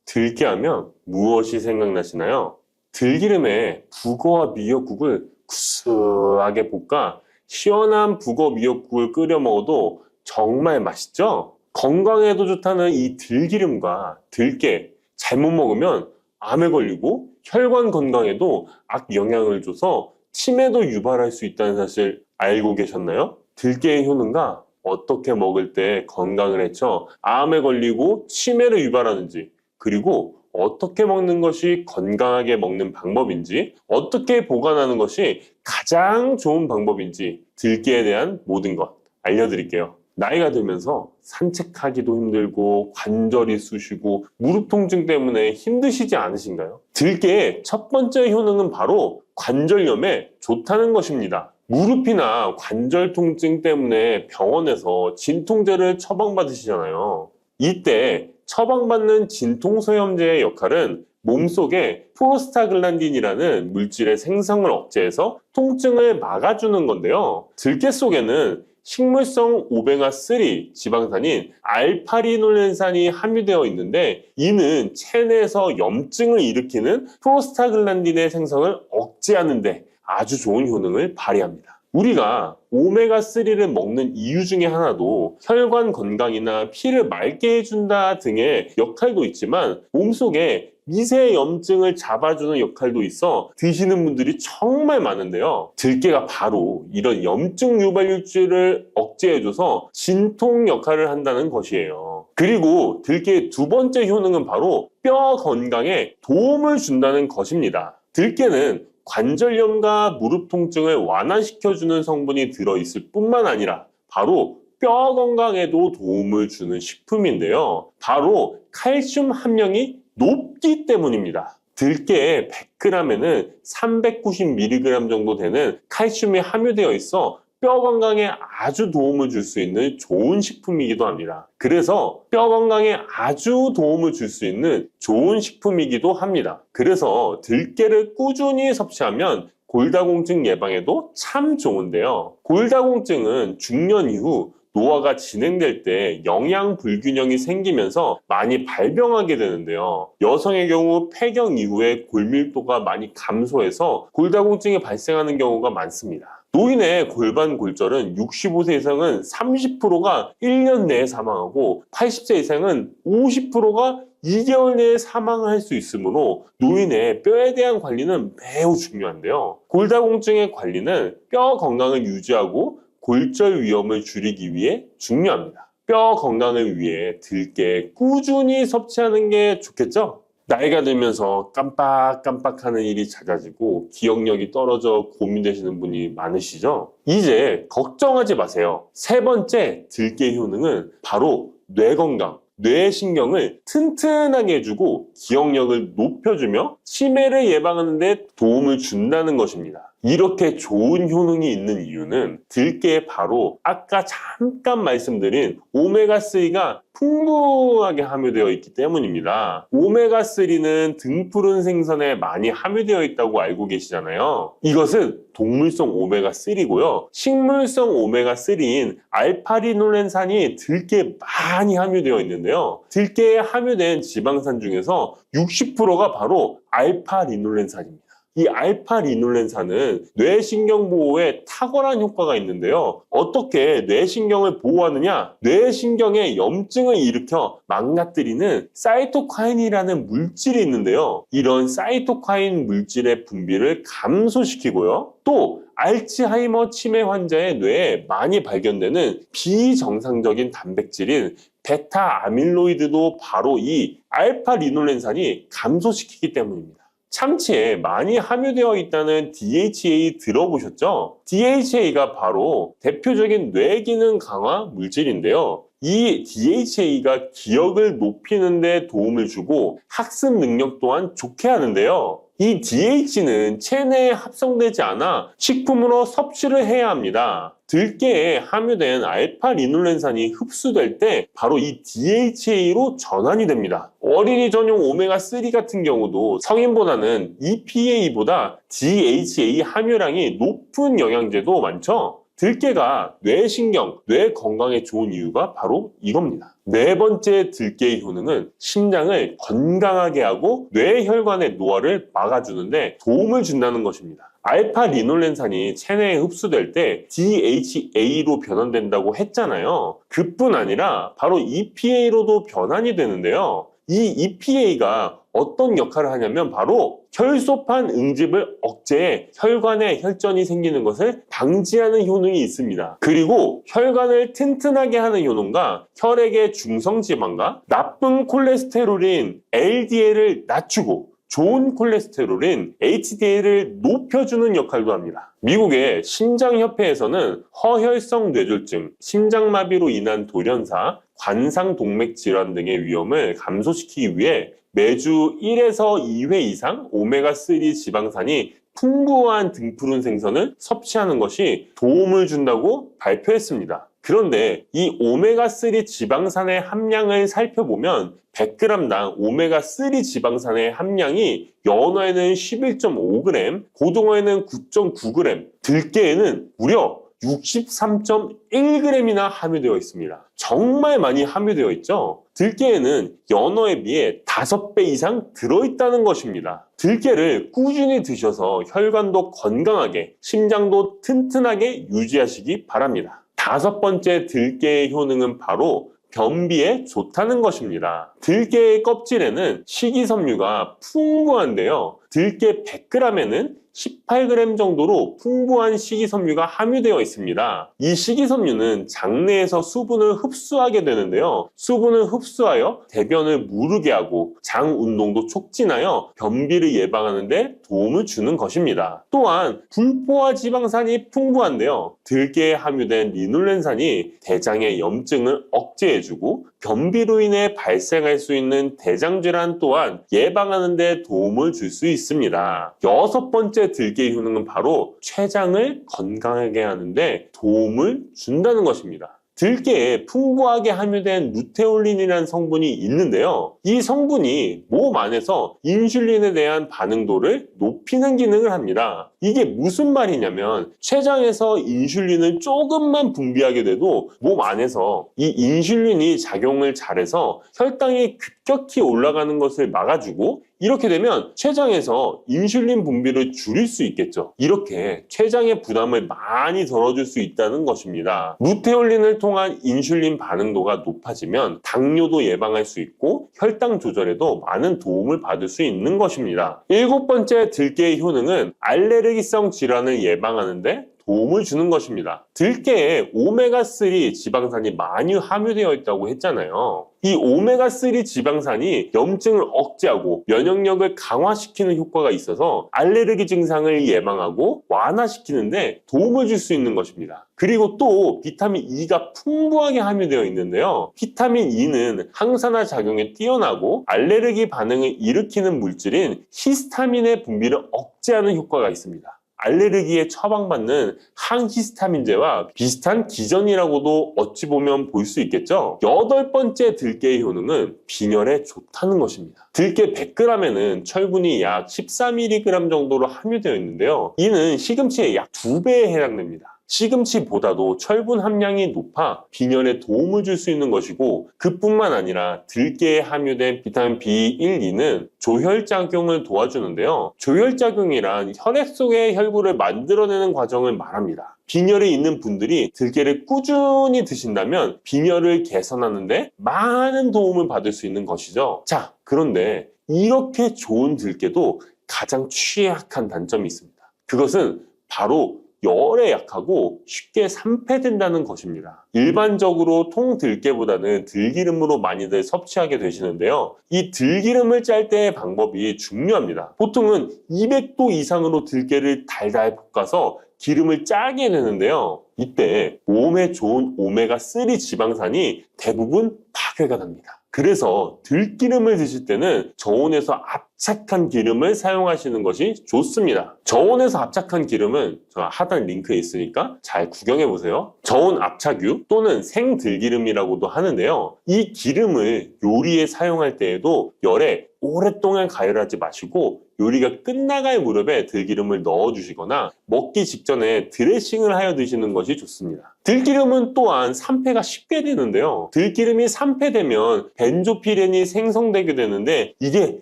들깨하면 무엇이 생각나시나요? 들기름에 북어와 미역국을 구수하게 볶아 시원한 북어 미역국을 끓여 먹어도 정말 맛있죠? 건강에도 좋다는 이 들기름과 들깨 잘못 먹으면 암에 걸리고 혈관 건강에도 악영향을 줘서 치매도 유발할 수 있다는 사실 알고 계셨나요? 들깨의 효능과 어떻게 먹을 때 건강을 해쳐 암에 걸리고 치매를 유발하는지, 그리고 어떻게 먹는 것이 건강하게 먹는 방법인지, 어떻게 보관하는 것이 가장 좋은 방법인지 들깨에 대한 모든 것 알려드릴게요. 나이가 들면서 산책하기도 힘들고 관절이 쑤시고 무릎 통증 때문에 힘드시지 않으신가요? 들깨의 첫 번째 효능은 바로 관절염에 좋다는 것입니다. 무릎이나 관절 통증 때문에 병원에서 진통제를 처방받으시잖아요. 이때 처방받는 진통소염제의 역할은 몸속에 프로스타글란딘이라는 물질의 생성을 억제해서 통증을 막아주는 건데요. 들깨 속에는 식물성 오메가3 지방산인 알파리놀렌산이 함유되어 있는데, 이는 체내에서 염증을 일으키는 프로스타글란딘의 생성을 억제하는 데 아주 좋은 효능을 발휘합니다. 우리가 오메가3를 먹는 이유 중에 하나도 혈관 건강이나 피를 맑게 해준다 등의 역할도 있지만, 몸속에 미세 염증을 잡아주는 역할도 있어 드시는 분들이 정말 많은데요. 들깨가 바로 이런 염증 유발물질을 억제해줘서 진통 역할을 한다는 것이에요. 그리고 들깨의 두 번째 효능은 바로 뼈 건강에 도움을 준다는 것입니다. 들깨는 관절염과 무릎 통증을 완화시켜주는 성분이 들어있을 뿐만 아니라 바로 뼈 건강에도 도움을 주는 식품인데요. 바로 칼슘 함량이 높기 때문입니다. 들깨의 100g에는 390mg 정도 되는 칼슘이 함유되어 있어 뼈 건강에 아주 도움을 줄 수 있는 좋은 식품이기도 합니다. 그래서 뼈 건강에 아주 도움을 줄 수 있는 좋은 식품이기도 합니다. 그래서 들깨를 꾸준히 섭취하면 골다공증 예방에도 참 좋은데요. 골다공증은 중년 이후 노화가 진행될 때 영양 불균형이 생기면서 많이 발병하게 되는데요. 여성의 경우 폐경 이후에 골밀도가 많이 감소해서 골다공증이 발생하는 경우가 많습니다. 노인의 골반 골절은 65세 이상은 30%가 1년 내에 사망하고 80세 이상은 50%가 2개월 내에 사망을 할 수 있으므로 노인의 뼈에 대한 관리는 매우 중요한데요. 골다공증의 관리는 뼈 건강을 유지하고 골절 위험을 줄이기 위해 중요합니다. 뼈 건강을 위해 들깨 꾸준히 섭취하는 게 좋겠죠? 나이가 들면서 깜빡깜빡하는 일이 잦아지고 기억력이 떨어져 고민되시는 분이 많으시죠? 이제 걱정하지 마세요. 세 번째 들깨 효능은 바로 뇌 건강, 뇌신경을 튼튼하게 해주고 기억력을 높여주며 치매를 예방하는 데 도움을 준다는 것입니다. 이렇게 좋은 효능이 있는 이유는 들깨에 바로 아까 잠깐 말씀드린 오메가3가 풍부하게 함유되어 있기 때문입니다. 오메가3는 등푸른 생선에 많이 함유되어 있다고 알고 계시잖아요. 이것은 동물성 오메가3고요. 식물성 오메가3인 알파리놀렌산이 들깨에 많이 함유되어 있는데요. 들깨에 함유된 지방산 중에서 60%가 바로 알파리놀렌산입니다. 이 알파-리놀렌산은 뇌신경 보호에 탁월한 효과가 있는데요. 어떻게 뇌신경을 보호하느냐? 뇌신경에 염증을 일으켜 망가뜨리는 사이토카인이라는 물질이 있는데요. 이런 사이토카인 물질의 분비를 감소시키고요. 또 알츠하이머 치매 환자의 뇌에 많이 발견되는 비정상적인 단백질인 베타 아밀로이드도 바로 이 알파-리놀렌산이 감소시키기 때문입니다. 참치에 많이 함유되어 있다는 DHA 들어보셨죠? DHA가 바로 대표적인 뇌기능 강화 물질인데요. 이 DHA가 기억을 높이는 데 도움을 주고 학습 능력 또한 좋게 하는데요. 이 DH는 체내에 합성되지 않아 식품으로 섭취를 해야 합니다. 들깨에 함유된 알파-리놀렌산이 흡수될 때 바로 이 DHA로 전환이 됩니다. 어린이 전용 오메가3 같은 경우도 성인보다는 EPA보다 DHA 함유량이 높은 영양제도 많죠. 들깨가 뇌신경, 뇌 건강에 좋은 이유가 바로 이겁니다. 네 번째 들깨의 효능은 심장을 건강하게 하고 뇌혈관의 노화를 막아주는데 도움을 준다는 것입니다. 알파-리놀렌산이 체내에 흡수될 때 DHA로 변환된다고 했잖아요. 그뿐 아니라 바로 EPA로도 변환이 되는데요. 이 EPA가 어떤 역할을 하냐면 바로 혈소판 응집을 억제해 혈관에 혈전이 생기는 것을 방지하는 효능이 있습니다. 그리고 혈관을 튼튼하게 하는 효능과 혈액의 중성지방과 나쁜 콜레스테롤인 LDL을 낮추고 좋은 콜레스테롤인 HDL을 높여주는 역할도 합니다. 미국의 심장협회에서는 허혈성 뇌졸중, 심장마비로 인한 돌연사, 관상동맥 질환 등의 위험을 감소시키기 위해 매주 1에서 2회 이상 오메가3 지방산이 풍부한 등푸른 생선을 섭취하는 것이 도움을 준다고 발표했습니다. 그런데 이 오메가3 지방산의 함량을 살펴보면 100g당 오메가3 지방산의 함량이 연어에는 11.5g, 고등어에는 9.9g, 들깨에는 무려 63.1g이나 함유되어 있습니다. 정말 많이 함유되어 있죠? 들깨에는 연어에 비해 5배 이상 들어있다는 것입니다. 들깨를 꾸준히 드셔서 혈관도 건강하게, 심장도 튼튼하게 유지하시기 바랍니다. 다섯 번째 들깨의 효능은 바로 변비에 좋다는 것입니다. 들깨의 껍질에는 식이섬유가 풍부한데요. 들깨 100g에는 18g 정도로 풍부한 식이섬유가 함유되어 있습니다. 이 식이섬유는 장내에서 수분을 흡수하게 되는데요. 수분을 흡수하여 대변을 무르게 하고 장 운동도 촉진하여 변비를 예방하는 데 도움을 주는 것입니다. 또한 불포화 지방산이 풍부한데요. 들깨에 함유된 리놀렌산이 대장의 염증을 억제해주고 변비로 인해 발생할 수 있는 대장질환 또한 예방하는 데 도움을 줄 수 있습니다. 여섯 번째 들깨의 효능은 바로 췌장을 건강하게 하는데 도움을 준다는 것입니다. 들깨에 풍부하게 함유된 루테올린이라는 성분이 있는데요. 이 성분이 몸 안에서 인슐린에 대한 반응도를 높이는 기능을 합니다. 이게 무슨 말이냐면 췌장에서 인슐린을 조금만 분비하게 돼도 몸 안에서 이 인슐린이 작용을 잘해서 혈당이 급격히 올라가는 것을 막아주고 이렇게 되면 췌장에서 인슐린 분비를 줄일 수 있겠죠. 이렇게 췌장의 부담을 많이 덜어줄 수 있다는 것입니다. 루테올린을 통한 인슐린 반응도가 높아지면 당뇨도 예방할 수 있고 혈당 조절에도 많은 도움을 받을 수 있는 것입니다. 일곱 번째 들깨의 효능은 알레르기성 질환을 예방하는데 도움을 주는 것입니다. 들깨에 오메가3 지방산이 많이 함유되어 있다고 했잖아요. 이 오메가3 지방산이 염증을 억제하고 면역력을 강화시키는 효과가 있어서 알레르기 증상을 예방하고 완화시키는데 도움을 줄 수 있는 것입니다. 그리고 또 비타민 E가 풍부하게 함유되어 있는데요. 비타민 E는 항산화 작용에 뛰어나고 알레르기 반응을 일으키는 물질인 히스타민의 분비를 억제하는 효과가 있습니다. 알레르기에 처방받는 항히스타민제와 비슷한 기전이라고도 어찌 보면 볼 수 있겠죠. 여덟 번째 들깨의 효능은 빈혈에 좋다는 것입니다. 들깨 100g에는 철분이 약 14mg 정도로 함유되어 있는데요. 이는 시금치의 약 2배에 해당됩니다. 시금치보다도 철분 함량이 높아 빈혈에 도움을 줄 수 있는 것이고, 그뿐만 아니라 들깨에 함유된 비타민 B1, 2는 조혈작용을 도와주는데요. 조혈작용이란 혈액 속의 혈구를 만들어내는 과정을 말합니다. 빈혈이 있는 분들이 들깨를 꾸준히 드신다면 빈혈을 개선하는데 많은 도움을 받을 수 있는 것이죠. 자, 그런데 이렇게 좋은 들깨도 가장 취약한 단점이 있습니다. 그것은 바로 열에 약하고 쉽게 산패된다는 것입니다. 일반적으로 통들깨보다는 들기름으로 많이들 섭취하게 되시는데요. 이 들기름을 짤 때의 방법이 중요합니다. 보통은 200도 이상으로 들깨를 달달 볶아서 기름을 짜게 되는데요. 이때 몸에 좋은 오메가3 지방산이 대부분 파괴가 됩니다. 그래서 들기름을 드실 때는 저온에서 압착한 기름을 사용하시는 것이 좋습니다. 저온에서 압착한 기름은 제가 하단 링크에 있으니까 잘 구경해 보세요. 저온 압착유 또는 생들기름이라고도 하는데요. 이 기름을 요리에 사용할 때에도 열에 오랫동안 가열하지 마시고 요리가 끝나갈 무렵에 들기름을 넣어주시거나 먹기 직전에 드레싱을 하여 드시는 것이 좋습니다. 들기름은 또한 산패가 쉽게 되는데요. 들기름이 산패되면 벤조피렌이 생성되게 되는데 이게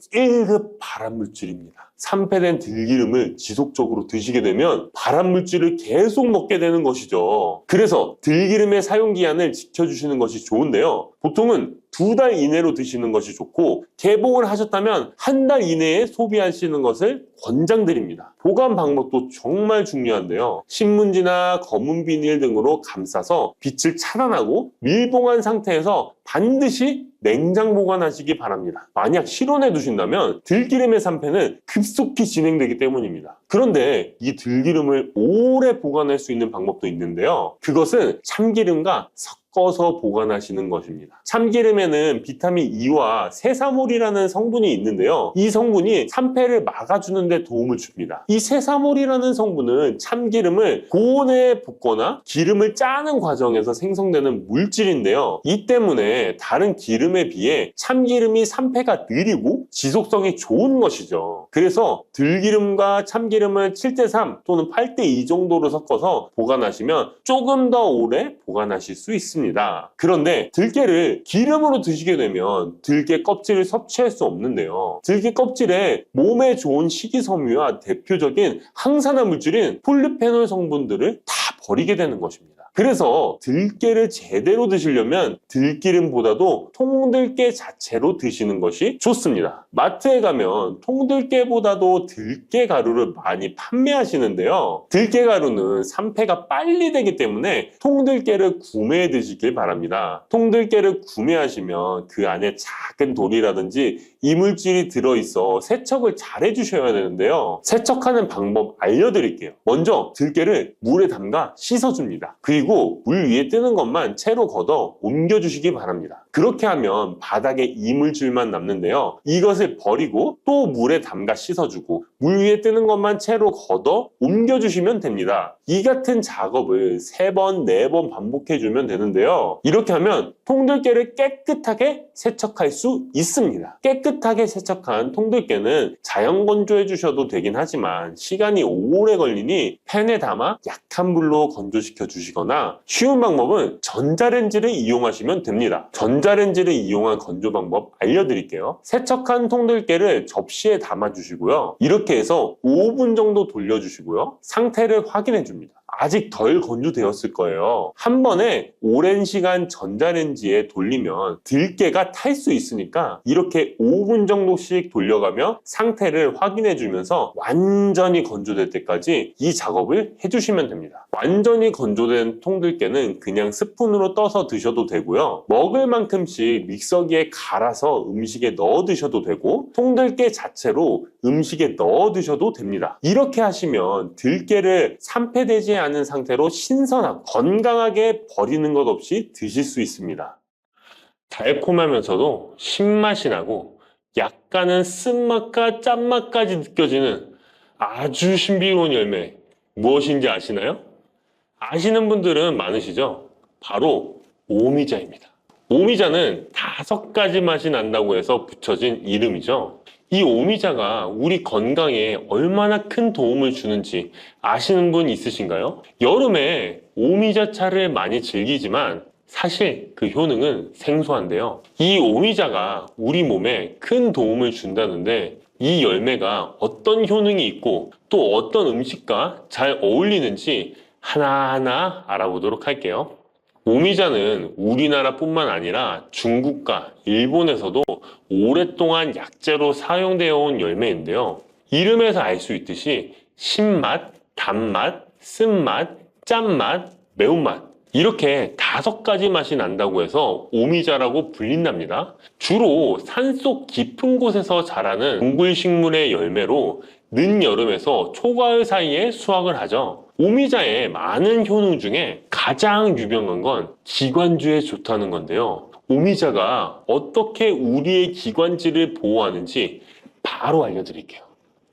1급 발암물질입니다. 산패된 들기름을 지속적으로 드시게 되면 발암물질을 계속 먹게 되는 것이죠. 그래서 들기름의 사용기한을 지켜주시는 것이 좋은데요. 보통은 2달 이내로 드시는 것이 좋고, 개봉을 하셨다면 1달 이내에 소비하시는 것을 권장드립니다. 보관 방법도 정말 중요한데요. 신문지나 검은 비닐 등으로 감싸서 빛을 차단하고 밀봉한 상태에서 반드시 냉장 보관하시기 바랍니다. 만약 실온에 두신다면 들기름의 산패는 급속히 진행되기 때문입니다. 그런데 이 들기름을 오래 보관할 수 있는 방법도 있는데요. 그것은 참기름과 섞어서 보관하시는 것입니다. 참기름에는 비타민 E와 세사몰이라는 성분이 있는데요. 이 성분이 산패를 막아주는 데 도움을 줍니다. 이 세사몰이라는 성분은 참기름을 고온에 볶거나 기름을 짜는 과정에서 생성되는 물질인데요. 이 때문에 다른 기름에 비해 참기름이 산패가 느리고 지속성이 좋은 것이죠. 그래서 들기름과 참기름을 7:3 또는 8:2 정도로 섞어서 보관하시면 조금 더 오래 보관하실 수 있습니다. 그런데 들깨를 기름으로 드시게 되면 들깨 껍질을 섭취할 수 없는데요. 들깨 껍질에 몸에 좋은 식이섬유와 대표적인 항산화 물질인 폴리페놀 성분들을 다 버리게 되는 것입니다. 그래서 들깨를 제대로 드시려면 들기름보다도 통들깨 자체로 드시는 것이 좋습니다. 마트에 가면 통들깨보다도 들깨 가루를 많이 판매하시는데요. 들깨 가루는 산패가 빨리 되기 때문에 통들깨를 구매해 드시길 바랍니다. 통들깨를 구매하시면 그 안에 작은 돌이라든지 이물질이 들어있어 세척을 잘 해주셔야 되는데요. 세척하는 방법 알려드릴게요. 먼저 들깨를 물에 담가 씻어줍니다. 그리고 물 위에 뜨는 것만 채로 걷어 옮겨주시기 바랍니다. 그렇게 하면 바닥에 이물질만 남는데요. 이것을 버리고 또 물에 담가 씻어주고 물 위에 뜨는 것만 채로 걷어 옮겨주시면 됩니다. 이 같은 작업을 3번, 4번 반복해주면 되는데요. 이렇게 하면 통들깨를 깨끗하게 세척할 수 있습니다. 깨끗하게 세척한 통들깨는 자연 건조해 주셔도 되긴 하지만 시간이 오래 걸리니 팬에 담아 약한 불로 건조시켜 주시거나, 쉬운 방법은 전자레인지를 이용하시면 됩니다. 전자레인지를 이용한 건조 방법 알려드릴게요. 세척한 통들깨를 접시에 담아 주시고요. 이렇게 해서 5분 정도 돌려주시고요. 상태를 확인해 줍니다. 아직 덜 건조되었을 거예요. 한 번에 오랜 시간 전자레인지에 돌리면 들깨가 탈 수 있으니까 이렇게 5분 정도씩 돌려가며 상태를 확인해 주면서 완전히 건조될 때까지 이 작업을 해주시면 됩니다. 완전히 건조된 통들깨는 그냥 스푼으로 떠서 드셔도 되고요. 먹을 만큼씩 믹서기에 갈아서 음식에 넣어 드셔도 되고, 통들깨 자체로 음식에 넣어 드셔도 됩니다. 이렇게 하시면 들깨를 산패되지 않은 상태로 신선하고 건강하게 버리는 것 없이 드실 수 있습니다. 달콤하면서도 신맛이 나고 약간은 쓴맛과 짠맛까지 느껴지는 아주 신비로운 열매, 무엇인지 아시나요? 아시는 분들은 많으시죠? 바로 오미자입니다. 오미자는 5가지 맛이 난다고 해서 붙여진 이름이죠. 이 오미자가 우리 건강에 얼마나 큰 도움을 주는지 아시는 분 있으신가요? 여름에 오미자차를 많이 즐기지만 사실 그 효능은 생소한데요. 이 오미자가 우리 몸에 큰 도움을 준다는데 이 열매가 어떤 효능이 있고 또 어떤 음식과 잘 어울리는지 하나하나 알아보도록 할게요. 오미자는 우리나라뿐만 아니라 중국과 일본에서도 오랫동안 약재로 사용되어 온 열매인데요. 이름에서 알 수 있듯이 신맛, 단맛, 쓴맛, 짠맛, 매운맛 이렇게 5가지 맛이 난다고 해서 오미자라고 불린답니다. 주로 산속 깊은 곳에서 자라는 동굴식물의 열매로 늦여름에서 초가을 사이에 수확을 하죠. 오미자의 많은 효능 중에 가장 유명한 건 기관지에 좋다는 건데요. 오미자가 어떻게 우리의 기관지를 보호하는지 바로 알려드릴게요.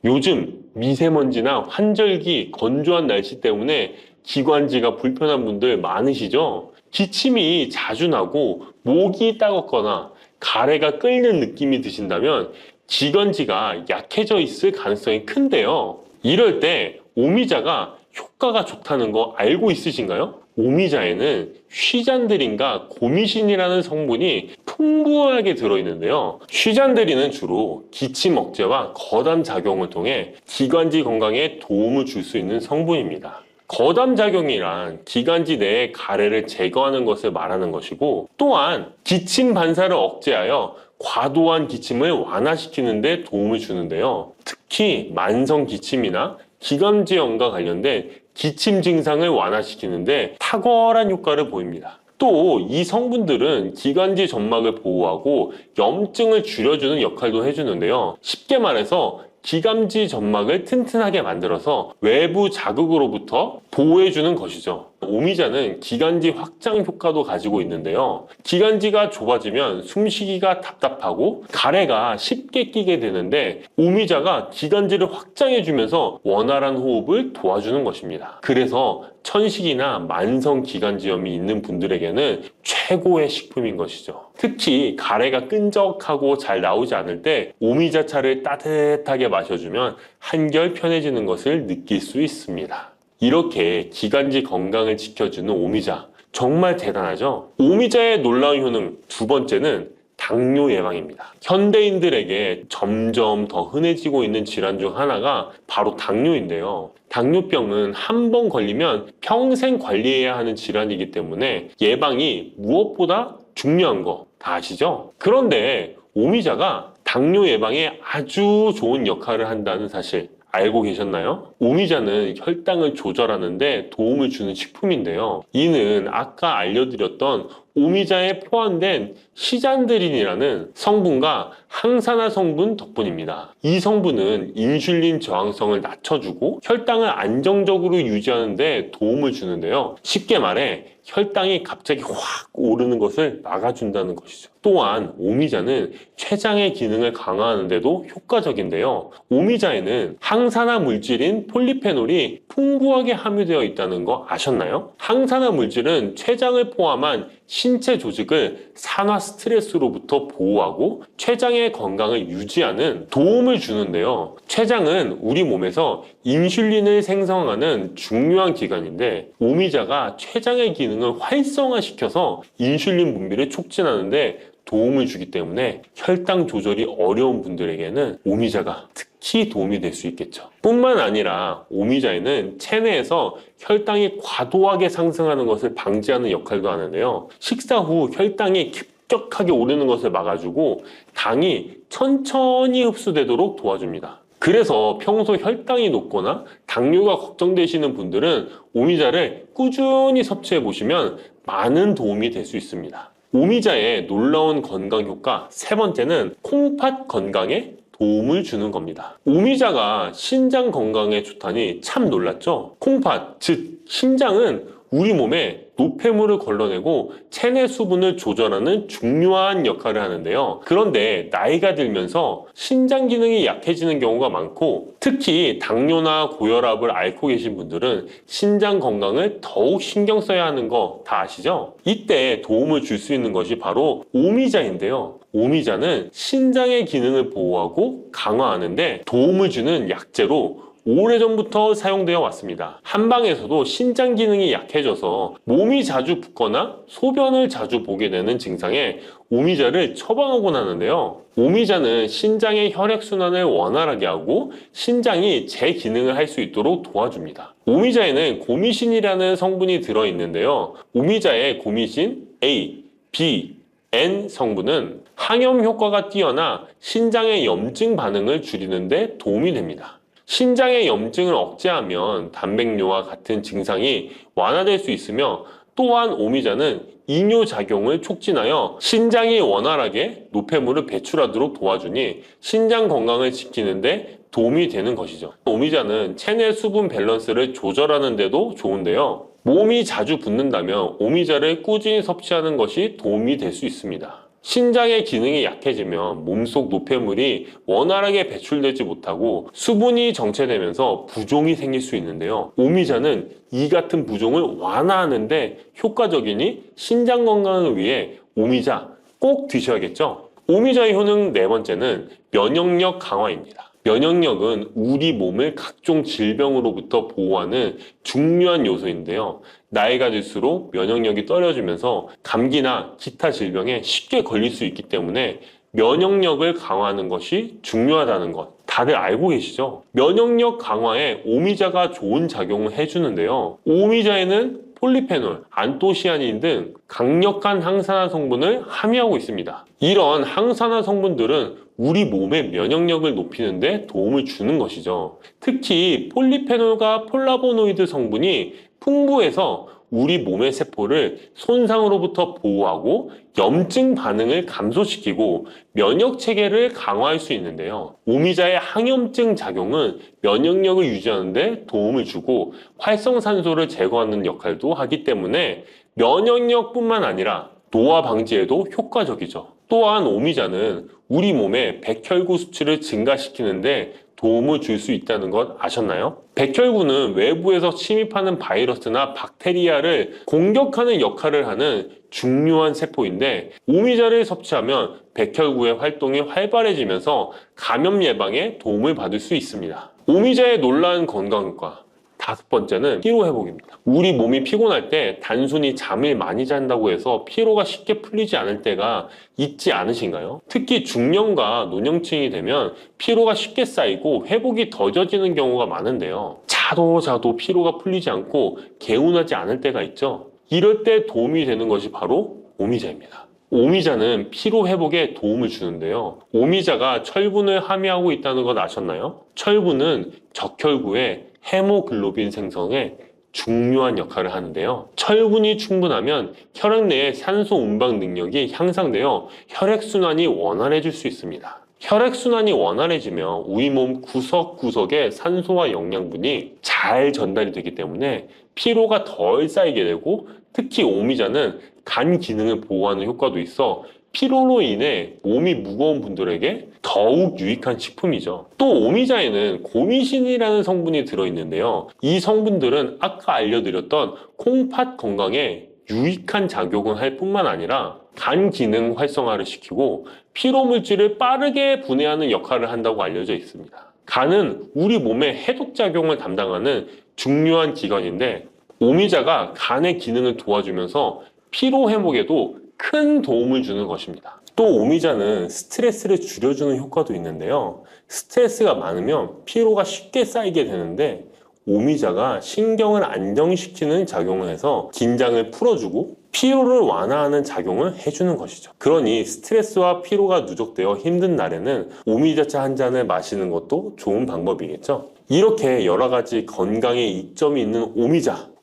요즘 미세먼지나 환절기, 건조한 날씨 때문에 기관지가 불편한 분들 많으시죠? 기침이 자주 나고 목이 따갑거나 가래가 끓는 느낌이 드신다면 기관지가 약해져 있을 가능성이 큰데요. 이럴 때 오미자가 효과가 좋다는 거 알고 있으신가요? 오미자에는 쉬잔드린과 고미신이라는 성분이 풍부하게 들어있는데요. 쉬잔드린은 주로 기침 억제와 거담 작용을 통해 기관지 건강에 도움을 줄 수 있는 성분입니다. 거담 작용이란 기관지 내의 가래를 제거하는 것을 말하는 것이고, 또한 기침 반사를 억제하여 과도한 기침을 완화시키는 데 도움을 주는데요. 특히 만성 기침이나 기관지염과 관련된 기침 증상을 완화시키는데 탁월한 효과를 보입니다. 또 이 성분들은 기관지 점막을 보호하고 염증을 줄여주는 역할도 해주는데요. 쉽게 말해서 기관지 점막을 튼튼하게 만들어서 외부 자극으로부터 보호해주는 것이죠. 오미자는 기관지 확장 효과도 가지고 있는데요. 기관지가 좁아지면 숨쉬기가 답답하고 가래가 쉽게 끼게 되는데 오미자가 기관지를 확장해주면서 원활한 호흡을 도와주는 것입니다. 그래서 천식이나 만성 기관지염이 있는 분들에게는 최고의 식품인 것이죠. 특히 가래가 끈적하고 잘 나오지 않을 때 오미자차를 따뜻하게 마셔주면 한결 편해지는 것을 느낄 수 있습니다. 이렇게 기관지 건강을 지켜주는 오미자, 정말 대단하죠? 오미자의 놀라운 효능 두 번째는 당뇨 예방입니다. 현대인들에게 점점 더 흔해지고 있는 질환 중 하나가 바로 당뇨인데요. 당뇨병은 한 번 걸리면 평생 관리해야 하는 질환이기 때문에 예방이 무엇보다 중요한 거 다 아시죠? 그런데 오미자가 당뇨 예방에 아주 좋은 역할을 한다는 사실 알고 계셨나요? 오미자는 혈당을 조절하는데 도움을 주는 식품인데요. 이는 아까 알려드렸던 오미자에 포함된 시잔드린이라는 성분과 항산화 성분 덕분입니다. 이 성분은 인슐린 저항성을 낮춰주고 혈당을 안정적으로 유지하는 데 도움을 주는데요. 쉽게 말해 혈당이 갑자기 확 오르는 것을 막아준다는 것이죠. 또한 오미자는 췌장의 기능을 강화하는 데도 효과적인데요. 오미자에는 항산화 물질인 폴리페놀이 풍부하게 함유되어 있다는 거 아셨나요? 항산화 물질은 췌장을 포함한 신체 조직을 산화 스트레스로부터 보호하고 췌장의 건강을 유지하는 도움을 주는데요. 췌장은 우리 몸에서 인슐린을 생성하는 중요한 기관인데 오미자가 췌장의 기능을 활성화시켜서 인슐린 분비를 촉진하는데 도움을 주기 때문에 혈당 조절이 어려운 분들에게는 오미자가 특히 도움이 될 수 있겠죠. 뿐만 아니라 오미자에는 체내에서 혈당이 과도하게 상승하는 것을 방지하는 역할도 하는데요. 식사 후 혈당이 급격하게 오르는 것을 막아주고 당이 천천히 흡수되도록 도와줍니다. 그래서 평소 혈당이 높거나 당뇨가 걱정되시는 분들은 오미자를 꾸준히 섭취해 보시면 많은 도움이 될 수 있습니다. 오미자의 놀라운 건강 효과 세 번째는 콩팥 건강에 도움을 주는 겁니다. 오미자가 신장 건강에 좋다니 참 놀랐죠? 콩팥, 즉 신장은 우리 몸에 노폐물을 걸러내고 체내 수분을 조절하는 중요한 역할을 하는데요. 그런데 나이가 들면서 신장 기능이 약해지는 경우가 많고 특히 당뇨나 고혈압을 앓고 계신 분들은 신장 건강을 더욱 신경 써야 하는 거 다 아시죠? 이때 도움을 줄 수 있는 것이 바로 오미자인데요. 오미자는 신장의 기능을 보호하고 강화하는 데 도움을 주는 약재로 오래전부터 사용되어 왔습니다. 한방에서도 신장 기능이 약해져서 몸이 자주 붓거나 소변을 자주 보게 되는 증상에 오미자를 처방하곤 하는데요. 오미자는 신장의 혈액순환을 원활하게 하고 신장이 재기능을 할 수 있도록 도와줍니다. 오미자에는 고미신이라는 성분이 들어있는데요. 오미자의 고미신 A, B, N 성분은 항염 효과가 뛰어나 신장의 염증 반응을 줄이는 데 도움이 됩니다. 신장의 염증을 억제하면 단백뇨와 같은 증상이 완화될 수 있으며 또한 오미자는 이뇨작용을 촉진하여 신장이 원활하게 노폐물을 배출하도록 도와주니 신장 건강을 지키는 데 도움이 되는 것이죠. 오미자는 체내 수분 밸런스를 조절하는 데도 좋은데요. 몸이 자주 붓는다면 오미자를 꾸준히 섭취하는 것이 도움이 될 수 있습니다. 신장의 기능이 약해지면 몸속 노폐물이 원활하게 배출되지 못하고 수분이 정체되면서 부종이 생길 수 있는데요. 오미자는 이 같은 부종을 완화하는데 효과적이니 신장 건강을 위해 오미자 꼭 드셔야겠죠. 오미자의 효능 네 번째는 면역력 강화입니다. 면역력은 우리 몸을 각종 질병으로부터 보호하는 중요한 요소인데요. 나이가 들수록 면역력이 떨어지면서 감기나 기타 질병에 쉽게 걸릴 수 있기 때문에 면역력을 강화하는 것이 중요하다는 것 다들 알고 계시죠? 면역력 강화에 오미자가 좋은 작용을 해주는데요. 오미자에는 폴리페놀, 안토시아닌 등 강력한 항산화 성분을 함유하고 있습니다. 이런 항산화 성분들은 우리 몸의 면역력을 높이는 데 도움을 주는 것이죠. 특히 폴리페놀과 폴라보노이드 성분이 풍부해서 우리 몸의 세포를 손상으로부터 보호하고 염증 반응을 감소시키고 면역 체계를 강화할 수 있는데요. 오미자의 항염증 작용은 면역력을 유지하는 데 도움을 주고 활성산소를 제거하는 역할도 하기 때문에 면역력뿐만 아니라 노화 방지에도 효과적이죠. 또한 오미자는 우리 몸의 백혈구 수치를 증가시키는데 도움을 줄 수 있다는 것 아셨나요? 백혈구는 외부에서 침입하는 바이러스나 박테리아를 공격하는 역할을 하는 중요한 세포인데 오미자를 섭취하면 백혈구의 활동이 활발해지면서 감염 예방에 도움을 받을 수 있습니다. 오미자의 놀라운 건강효과 다섯 번째는 피로 회복입니다. 우리 몸이 피곤할 때 단순히 잠을 많이 잔다고 해서 피로가 쉽게 풀리지 않을 때가 있지 않으신가요? 특히 중년과 노년층이 되면 피로가 쉽게 쌓이고 회복이 더뎌지는 경우가 많은데요. 자도 피로가 풀리지 않고 개운하지 않을 때가 있죠. 이럴 때 도움이 되는 것이 바로 오미자입니다. 오미자는 피로 회복에 도움을 주는데요. 오미자가 철분을 함유하고 있다는 것 아셨나요? 철분은 적혈구의 헤모글로빈 생성에 중요한 역할을 하는데요. 철분이 충분하면 혈액 내의 산소 운반 능력이 향상되어 혈액순환이 원활해질 수 있습니다. 혈액순환이 원활해지면 우리 몸 구석구석에 산소와 영양분이 잘 전달이 되기 때문에 피로가 덜 쌓이게 되고 특히 오미자는 간 기능을 보호하는 효과도 있어 피로로 인해 몸이 무거운 분들에게 더욱 유익한 식품이죠. 또 오미자에는 고미신이라는 성분이 들어있는데요. 이 성분들은 아까 알려드렸던 콩팥 건강에 유익한 작용을 할 뿐만 아니라 간 기능 활성화를 시키고 피로 물질을 빠르게 분해하는 역할을 한다고 알려져 있습니다. 간은 우리 몸의 해독작용을 담당하는 중요한 기관인데 오미자가 간의 기능을 도와주면서 피로 회복에도 큰 도움을 주는 것입니다. 또 오미자는 스트레스를 줄여주는 효과도 있는데요. 스트레스가 많으면 피로가 쉽게 쌓이게 되는데 오미자가 신경을 안정시키는 작용을 해서 긴장을 풀어주고 피로를 완화하는 작용을 해주는 것이죠. 그러니 스트레스와 피로가 누적되어 힘든 날에는 오미자차 한 잔을 마시는 것도 좋은 방법이겠죠. 이렇게 여러 가지 건강에 이점이 있는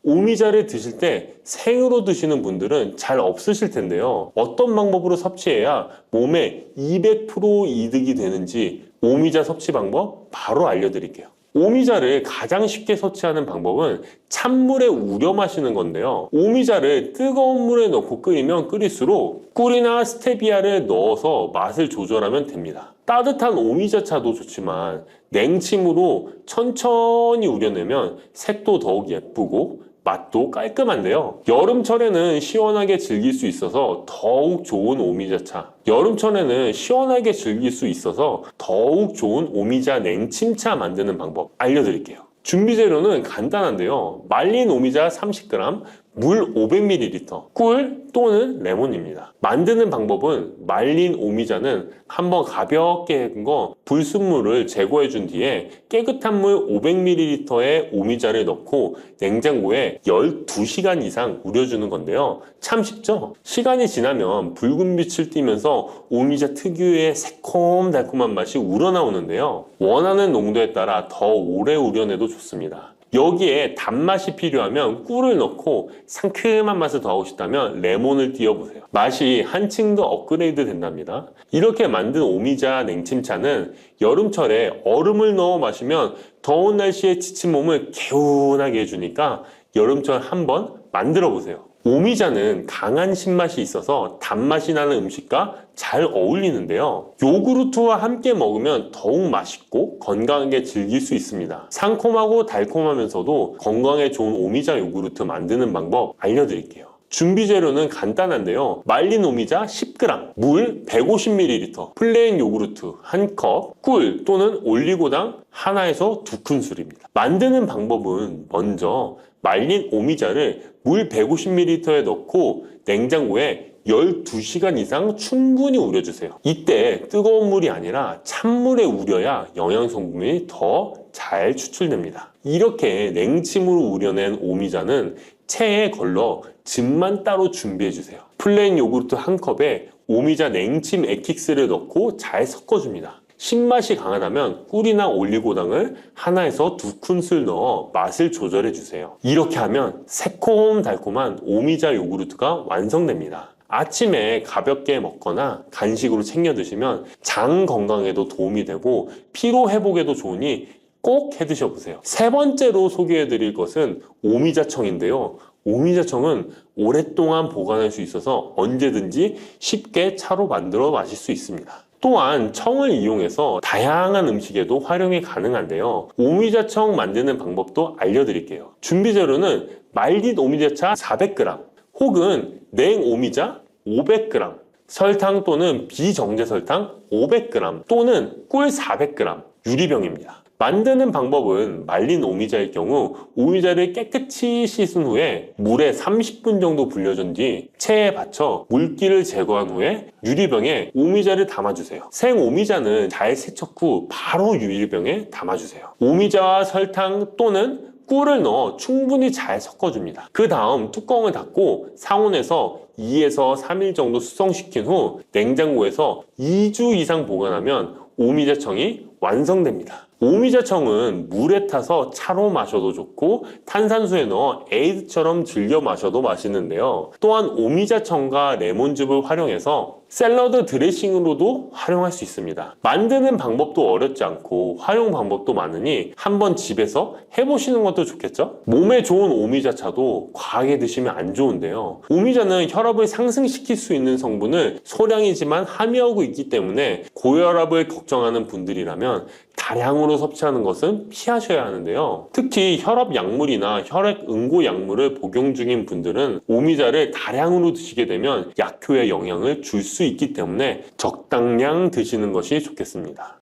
오미자를 드실 때 생으로 드시는 분들은 잘 없으실 텐데요. 어떤 방법으로 섭취해야 몸에 200% 이득이 되는지 오미자 섭취 방법 바로 알려드릴게요. 오미자를 가장 쉽게 섭취하는 방법은 찬물에 우려 마시는 건데요. 오미자를 뜨거운 물에 넣고 끓이면 끓일수록 꿀이나 스테비아를 넣어서 맛을 조절하면 됩니다. 따뜻한 오미자차도 좋지만 냉침으로 천천히 우려내면 색도 더욱 예쁘고 맛도 깔끔한데요. 여름철에는 시원하게 즐길 수 있어서 더욱 좋은 오미자차. 여름철에는 시원하게 즐길 수 있어서 더욱 좋은 오미자 냉침차 만드는 방법 알려드릴게요. 준비 재료는 간단한데요. 말린 오미자 30g, 물 500ml, 꿀 또는 레몬입니다. 만드는 방법은 말린 오미자는 한번 가볍게 헹궈 거 불순물을 제거해 준 뒤에 깨끗한 물 500ml에 오미자를 넣고 냉장고에 12시간 이상 우려주는 건데요. 참 쉽죠? 시간이 지나면 붉은 빛을 띠면서 오미자 특유의 새콤달콤한 맛이 우러나오는데요. 원하는 농도에 따라 더 오래 우려내도 좋습니다. 여기에 단맛이 필요하면 꿀을 넣고 상큼한 맛을 더하고 싶다면 레몬을 띄워보세요. 맛이 한층 더 업그레이드 된답니다. 이렇게 만든 오미자 냉침차는 여름철에 얼음을 넣어 마시면 더운 날씨에 지친 몸을 개운하게 해주니까 여름철 한번 만들어 보세요. 오미자는 강한 신맛이 있어서 단맛이 나는 음식과 잘 어울리는데요. 요구르트와 함께 먹으면 더욱 맛있고 건강하게 즐길 수 있습니다. 상콤하고 달콤하면서도 건강에 좋은 오미자 요구르트 만드는 방법 알려드릴게요. 준비 재료는 간단한데요. 말린 오미자 10g, 물 150ml, 플레인 요구르트 1컵, 꿀 또는 올리고당 하나에서 2큰술입니다. 만드는 방법은 먼저 말린 오미자를 물 150ml에 넣고 냉장고에 12시간 이상 충분히 우려주세요. 이때 뜨거운 물이 아니라 찬물에 우려야 영양성분이 더 잘 추출됩니다. 이렇게 냉침으로 우려낸 오미자는 체에 걸러 즙만 따로 준비해주세요. 플레인 요구르트 1컵에 오미자 냉침 액기스를 넣고 잘 섞어줍니다. 신맛이 강하다면 꿀이나 올리고당을 하나에서 2큰술 넣어 맛을 조절해주세요. 이렇게 하면 새콤달콤한 오미자 요구르트가 완성됩니다. 아침에 가볍게 먹거나 간식으로 챙겨 드시면 장 건강에도 도움이 되고 피로 회복에도 좋으니 꼭 해 드셔보세요. 세 번째로 소개해 드릴 것은 오미자청인데요. 오미자청은 오랫동안 보관할 수 있어서 언제든지 쉽게 차로 만들어 마실 수 있습니다. 또한 청을 이용해서 다양한 음식에도 활용이 가능한데요. 오미자청 만드는 방법도 알려드릴게요. 준비 재료는 말린 오미자차 400g 혹은 냉오미자 500g, 설탕 또는 비정제 설탕 500g 또는 꿀 400g, 유리병입니다. 만드는 방법은 말린 오미자일 경우 오미자를 깨끗이 씻은 후에 물에 30분 정도 불려준 뒤 체에 받쳐 물기를 제거한 후에 유리병에 오미자를 담아주세요. 생 오미자는 잘 세척 후 바로 유리병에 담아주세요. 오미자와 설탕 또는 꿀을 넣어 충분히 잘 섞어줍니다. 그 다음 뚜껑을 닫고 상온에서 2에서 3일 정도 숙성시킨 후 냉장고에서 2주 이상 보관하면 오미자청이 완성됩니다. 오미자청은 물에 타서 차로 마셔도 좋고 탄산수에 넣어 에이드처럼 즐겨 마셔도 맛있는데요. 또한 오미자청과 레몬즙을 활용해서 샐러드 드레싱으로도 활용할 수 있습니다. 만드는 방법도 어렵지 않고 활용 방법도 많으니 한번 집에서 해보시는 것도 좋겠죠? 몸에 좋은 오미자차도 과하게 드시면 안 좋은데요. 오미자는 혈압을 상승시킬 수 있는 성분을 소량이지만 함유하고 있기 때문에 고혈압을 걱정하는 분들이라면 다량으로 섭취하는 것은 피하셔야 하는데요. 특히 혈압 약물이나 혈액 응고 약물을 복용 중인 분들은 오미자를 다량으로 드시게 되면 약효의 영향을 줄 수 있기 때문에 적당량 드시는 것이 좋겠습니다.